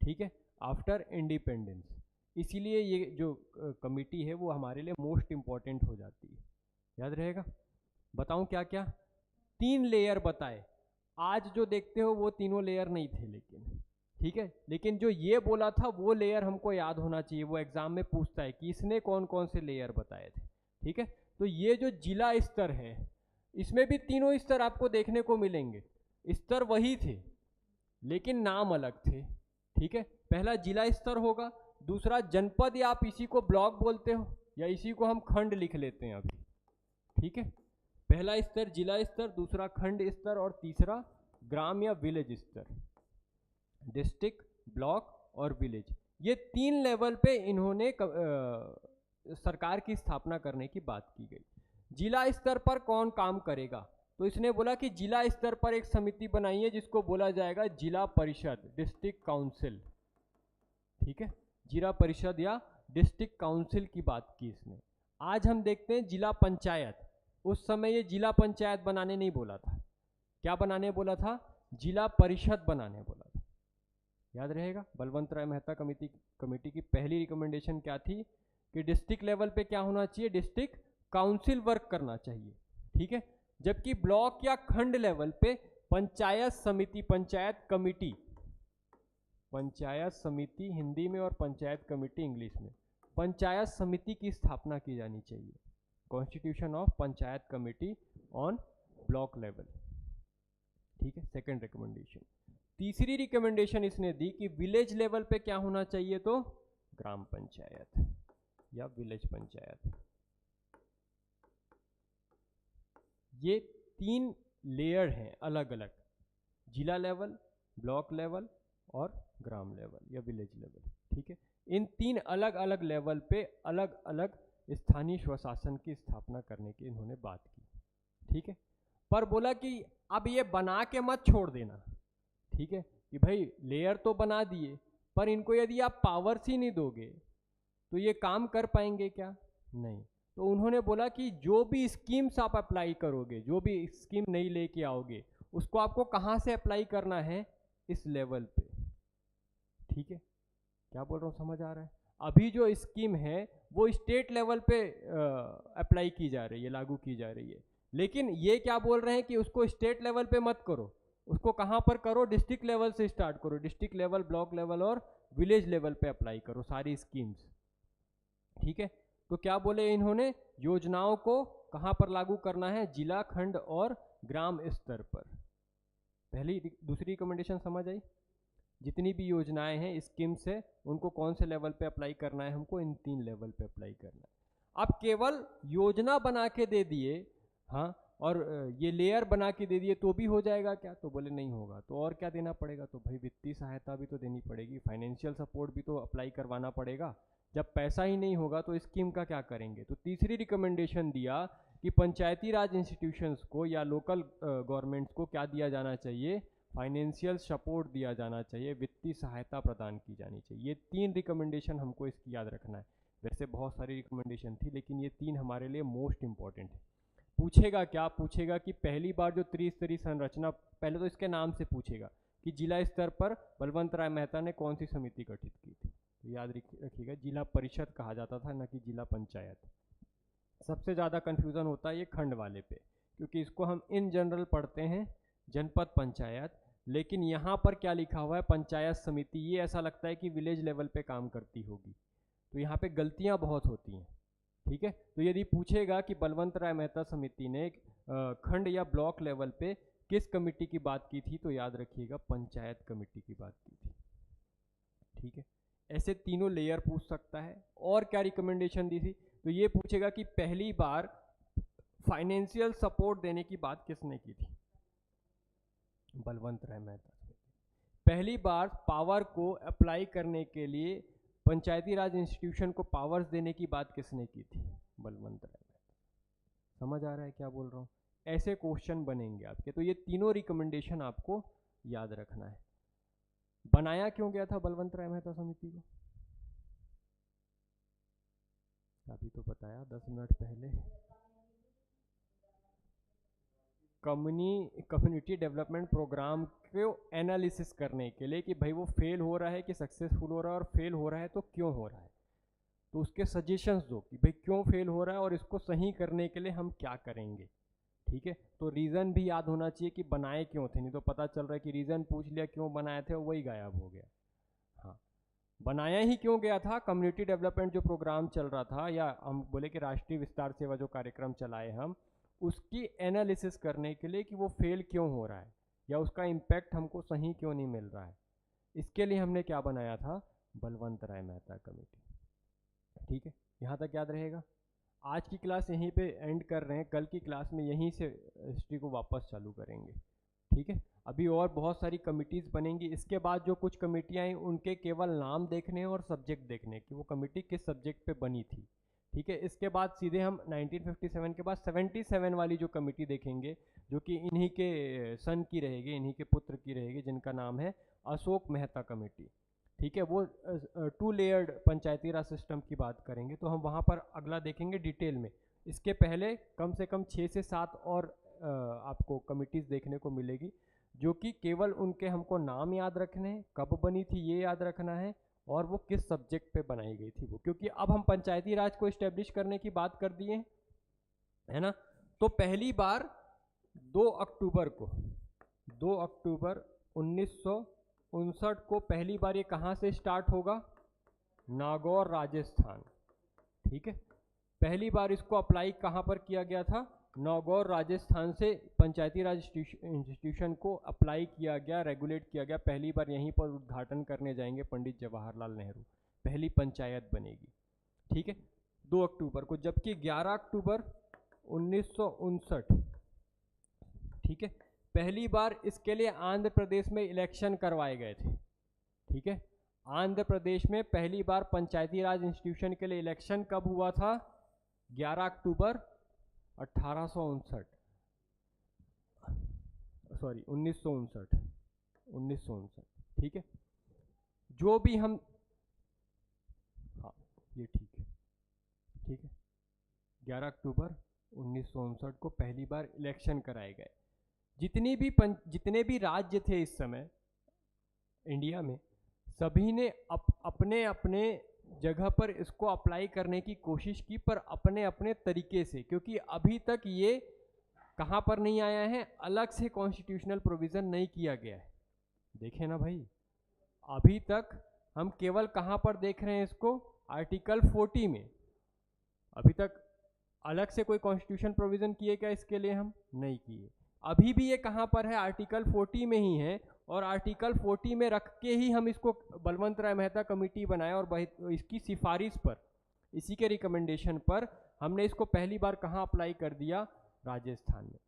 ठीक है, आफ्टर इंडिपेंडेंस। इसीलिए ये जो कमिटी है वो हमारे लिए मोस्ट इंपॉर्टेंट हो जाती है, याद रहेगा। बताऊं क्या क्या, 3 लेयर बताए। आज जो देखते हो वो तीनों लेयर नहीं थे, लेकिन ठीक है, लेकिन जो ये बोला था वो लेयर हमको याद होना चाहिए। वो एग्जाम में पूछता है कि इसने कौन कौन से लेयर बताए थे। ठीक है, तो ये जो जिला स्तर है इसमें भी तीनों स्तर आपको देखने को मिलेंगे। स्तर वही थे लेकिन नाम अलग थे। ठीक है, पहला जिला स्तर होगा, दूसरा जनपद, या आप इसी को ब्लॉक बोलते हो या इसी को हम खंड लिख लेते हैं अभी। ठीक है, पहला स्तर जिला स्तर, दूसरा खंड स्तर और तीसरा ग्राम या विलेज स्तर, डिस्ट्रिक्ट, ब्लॉक और विलेज। ये 3 लेवल पे इन्होंने सरकार की स्थापना करने की बात की गई। जिला स्तर पर कौन काम करेगा, तो इसने बोला कि जिला स्तर पर एक समिति बनाई है जिसको बोला जाएगा जिला परिषद, डिस्ट्रिक्ट काउंसिल। ठीक है, जिला परिषद या डिस्ट्रिक्ट काउंसिल की बात की इसने। आज हम देखते हैं जिला पंचायत, उस समय ये जिला पंचायत बनाने नहीं बोला था, क्या बनाने बोला था, जिला परिषद बनाने बोला था। याद रहेगा, बलवंत राय मेहता कमेटी की पहली रिकमेंडेशन क्या थी कि डिस्ट्रिक्ट लेवल पे क्या होना चाहिए, डिस्ट्रिक्ट काउंसिल वर्क करना चाहिए। ठीक है, जबकि ब्लॉक या खंड लेवल पे पंचायत समिति, पंचायत कमेटी, पंचायत समिति हिंदी में और पंचायत कमेटी इंग्लिश में, पंचायत समिति की स्थापना की जानी चाहिए। Constitution of panchayat committee on block level. ठीक है, सेकंड रिकमेंडेशन। तीसरी रिकमेंडेशन इसने दी कि विलेज लेवल पे क्या होना चाहिए, तो ग्राम पंचायत या विलेज पंचायत। ये 3 लेयर हैं अलग अलग, जिला लेवल, ब्लॉक लेवल और ग्राम लेवल या विलेज लेवल। ठीक है, इन 3 अलग अलग लेवल पे अलग अलग स्थानीय स्वशासन की स्थापना करने की इन्होंने बात की। ठीक है, पर बोला कि अब ये बना के मत छोड़ देना। ठीक है, कि भाई लेयर तो बना दिए पर इनको यदि आप पावर्स ही नहीं दोगे तो ये काम कर पाएंगे क्या, नहीं। तो उन्होंने बोला कि जो भी स्कीम्स आप अप्लाई करोगे, जो भी स्कीम नहीं लेके आओगे, उसको आपको कहाँ से अप्लाई करना है, इस लेवल पे। ठीक है, क्या बोल रहा हूँ, समझ आ रहा है। अभी जो स्कीम है वो स्टेट लेवल पे अप्लाई की जा रही है, लागू की जा रही है, लेकिन ये क्या बोल रहे हैं कि उसको स्टेट लेवल पे मत करो, उसको कहाँ पर करो, डिस्ट्रिक्ट लेवल से स्टार्ट करो, डिस्ट्रिक्ट लेवल, ब्लॉक लेवल और विलेज लेवल पे अप्लाई करो सारी स्कीम्स। ठीक है, तो क्या बोले इन्होंने, योजनाओं को कहाँ पर लागू करना है, जिला, खंड और ग्राम स्तर पर। पहली दूसरी रिकमेंडेशन समझ आई, जितनी भी योजनाएं हैं, स्कीम्स है, उनको कौन से लेवल पे अप्लाई करना है, हमको इन 3 लेवल पे अप्लाई करना है। अब केवल योजना बना के दे दिए, हाँ, और ये लेयर बना के दे दिए तो भी हो जाएगा क्या, तो बोले नहीं होगा, तो और क्या देना पड़ेगा, तो भाई वित्तीय सहायता भी तो देनी पड़ेगी, फाइनेंशियल सपोर्ट भी तो अप्लाई करवाना पड़ेगा। जब पैसा ही नहीं होगा तो स्कीम का क्या करेंगे। तो तीसरी रिकमेंडेशन दिया कि पंचायती राज इंस्टीट्यूशंस को या लोकल गवर्नमेंट्स को क्या दिया जाना चाहिए, फाइनेंशियल सपोर्ट दिया जाना चाहिए, वित्तीय सहायता प्रदान की जानी चाहिए। ये 3 रिकमेंडेशन हमको इसकी याद रखना है। वैसे बहुत सारी रिकमेंडेशन थी लेकिन ये 3 हमारे लिए मोस्ट इंपॉर्टेंट है। पूछेगा क्या, पूछेगा कि पहली बार जो त्रिस्तरीय संरचना, पहले तो इसके नाम से पूछेगा कि जिला स्तर पर बलवंत राय मेहता ने कौन सी समिति गठित की थी। तो याद रखिएगा जिला परिषद कहा जाता था, न कि जिला पंचायत। सबसे ज़्यादा कन्फ्यूज़न होता है ये खंड वाले पे, क्योंकि इसको हम इन जनरल पढ़ते हैं जनपद पंचायत, लेकिन यहाँ पर क्या लिखा हुआ है पंचायत समिति। ये ऐसा लगता है कि विलेज लेवल पे काम करती होगी, तो यहाँ पे गलतियाँ बहुत होती हैं। ठीक है, तो यदि पूछेगा कि बलवंत राय मेहता समिति ने खंड या ब्लॉक लेवल पे किस कमेटी की बात की थी, तो याद रखिएगा पंचायत कमेटी की बात की थी। ठीक है, ऐसे तीनों लेयर पूछ सकता है। और क्या रिकमेंडेशन दी थी, तो ये पूछेगा कि पहली बार फाइनेंशियल सपोर्ट देने की बात किसने की थी, बलवंत राय मेहता। पहली बार पावर को अप्लाई करने के लिए पंचायती राज इंस्टीट्यूशन को पावर्स देने की बात किसने की थी, बलवंत राय मेहता। समझ आ रहा है क्या बोल रहा हूँ? ऐसे क्वेश्चन बनेंगे आपके, तो ये तीनों रिकमेंडेशन आपको याद रखना है। बनाया क्यों गया था बलवंत राय मेहता समिति को, अभी तो बताया 10 मिनट पहले। कम्युनिटी डेवलपमेंट प्रोग्राम को एनालिसिस करने के लिए कि भाई वो फेल हो रहा है कि सक्सेसफुल हो रहा है, और फेल हो रहा है तो क्यों हो रहा है, तो उसके सजेशंस दो कि भाई क्यों फेल हो रहा है और इसको सही करने के लिए हम क्या करेंगे। ठीक है, तो रीज़न भी याद होना चाहिए कि बनाए क्यों थे, नहीं तो पता चल रहा है कि रीज़न पूछ लिया क्यों बनाए थे, वही गायब हो गया। हाँ, बनाया ही क्यों गया था, कम्युनिटी डेवलपमेंट जो प्रोग्राम चल रहा था, या हम बोले कि राष्ट्रीय विस्तार सेवा जो कार्यक्रम चलाए हम, उसकी एनालिसिस करने के लिए कि वो फेल क्यों हो रहा है या उसका इम्पैक्ट हमको सही क्यों नहीं मिल रहा है। इसके लिए हमने क्या बनाया था, बलवंत राय मेहता कमेटी। ठीक है, यहाँ तक याद रहेगा। आज की क्लास यहीं पे एंड कर रहे हैं, कल की क्लास में यहीं से हिस्ट्री को वापस चालू करेंगे। ठीक है, अभी और बहुत सारी कमिटीज़ बनेंगी। इसके बाद जो कुछ कमेटियाँ आई उनके केवल नाम देखने और सब्जेक्ट देखने कि वो कमेटी किस सब्जेक्ट पे बनी थी। ठीक है, इसके बाद सीधे हम 1957 के बाद 77 वाली जो कमेटी देखेंगे, जो कि इन्हीं के सन की रहेगी, इन्हीं के पुत्र की रहेगी, जिनका नाम है अशोक मेहता कमेटी। ठीक है, वो 2 लेयर्ड पंचायती राज सिस्टम की बात करेंगे, तो हम वहाँ पर अगला देखेंगे डिटेल में। इसके पहले कम से कम 6 से 7 और आपको कमिटीज़ देखने को मिलेगी, जो कि केवल उनके हमको नाम याद रखने हैं, कब बनी थी ये याद रखना है, और वो किस सब्जेक्ट पे बनाई गई थी वो, क्योंकि अब हम पंचायती राज को इस्टेब्लिश करने की बात कर दिए हैं, है ना। तो पहली बार 2 अक्टूबर 1959 को पहली बार ये कहाँ से स्टार्ट होगा, नागौर राजस्थान। ठीक है, पहली बार इसको अप्लाई कहाँ पर किया गया था, नागौर राजस्थान से पंचायती राज इंस्टीट्यूशन को अप्लाई किया गया, रेगुलेट किया गया। पहली बार यहीं पर उद्घाटन करने जाएंगे पंडित जवाहरलाल नेहरू, पहली पंचायत बनेगी। ठीक है, 2 अक्टूबर को, जबकि 11 अक्टूबर 1959, ठीक है, पहली बार इसके लिए आंध्र प्रदेश में इलेक्शन करवाए गए थे। ठीक है, आंध्र प्रदेश में पहली बार पंचायती राज इंस्टीट्यूशन के लिए इलेक्शन कब हुआ था, 11 अक्टूबर 1959। ठीक है, जो भी हम, हाँ ये ठीक है, ठीक है, 11 अक्टूबर 1959 को पहली बार इलेक्शन कराए गए। जितने भी राज्य थे इस समय इंडिया में, सभी ने अपने अपने जगह पर इसको अप्लाई करने की कोशिश की, पर अपने अपने तरीके से, क्योंकि अभी तक ये कहाँ पर नहीं आया है, अलग से कॉन्स्टिट्यूशनल प्रोविज़न नहीं किया गया है। देखें ना भाई, अभी तक हम केवल कहाँ पर देख रहे हैं इसको, आर्टिकल 40 में। अभी तक अलग से कोई कॉन्स्टिट्यूशन प्रोविज़न किए क्या इसके लिए, हम नहीं किए। अभी भी ये कहाँ पर है, आर्टिकल 40 में ही है, और आर्टिकल 40 में रख के ही हम इसको बलवंत राय मेहता कमेटी बनाए, और इसकी सिफारिश पर, इसी के रिकमेंडेशन पर हमने इसको पहली बार कहाँ अप्लाई कर दिया, राजस्थान में।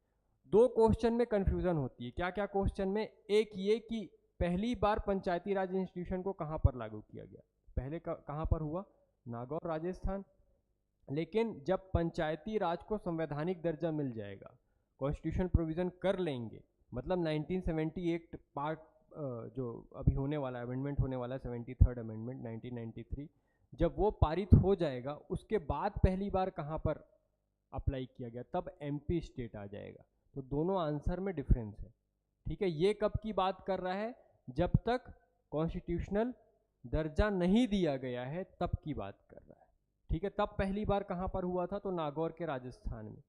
2 क्वेश्चन में कन्फ्यूज़न होती है। क्या क्या क्वेश्चन में, एक ये कि पहली बार पंचायती राज इंस्टीट्यूशन को कहाँ पर लागू किया गया, पहले कहाँ पर हुआ, नागौर राजस्थान। लेकिन जब पंचायती राज को संवैधानिक दर्जा मिल जाएगा, कॉन्स्टिट्यूशन प्रोविज़न कर लेंगे, मतलब 1978 पार्ट जो अभी होने वाला है, अमेंडमेंट होने वाला है, 73rd अमेंडमेंट 1993, जब वो पारित हो जाएगा, उसके बाद पहली बार कहाँ पर अप्लाई किया गया, तब एमपी स्टेट आ जाएगा। तो दोनों आंसर में डिफरेंस है, ठीक है। ये कब की बात कर रहा है, जब तक कॉन्स्टिट्यूशनल दर्जा नहीं दिया गया है तब की बात कर रहा है, ठीक है। तब पहली बार कहाँ पर हुआ था, तो नागौर के राजस्थान में।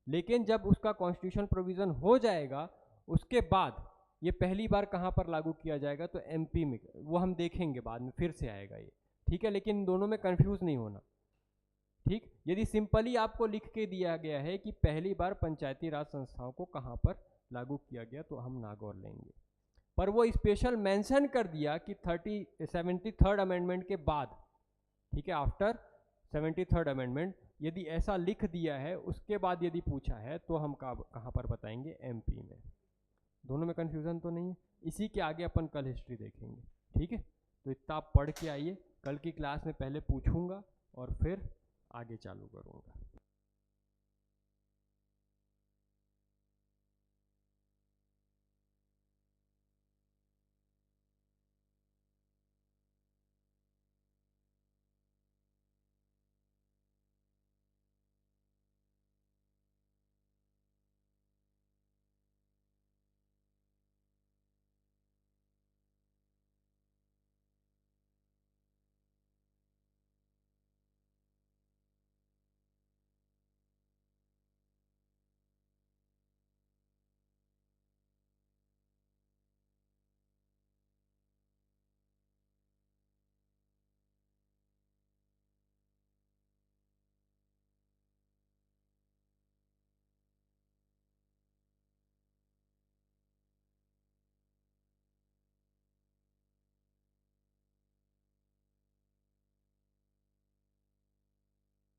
लेकिन जब उसका कॉन्स्टिट्यूशनल प्रोविजन हो जाएगा उसके बाद ये पहली बार कहाँ पर लागू किया जाएगा, तो एमपी में, वो हम देखेंगे बाद में, फिर से आएगा ये, ठीक है। लेकिन इन दोनों में कंफ्यूज नहीं होना, ठीक। यदि सिंपली आपको लिख के दिया गया है कि पहली बार पंचायती राज संस्थाओं को कहाँ पर लागू किया गया, तो हम नागौर लेंगे। पर वो स्पेशल मेंशन कर दिया कि 73rd अमेंडमेंट के बाद, ठीक है, आफ्टर 73rd अमेंडमेंट, यदि ऐसा लिख दिया है उसके बाद यदि पूछा है तो हम कहाँ पर बताएंगे, एमपी में। दोनों में कंफ्यूजन तो नहीं है। इसी के आगे अपन कल हिस्ट्री देखेंगे, ठीक है। तो इतना आप पढ़ के आइए, कल की क्लास में पहले पूछूंगा और फिर आगे चालू करूंगा।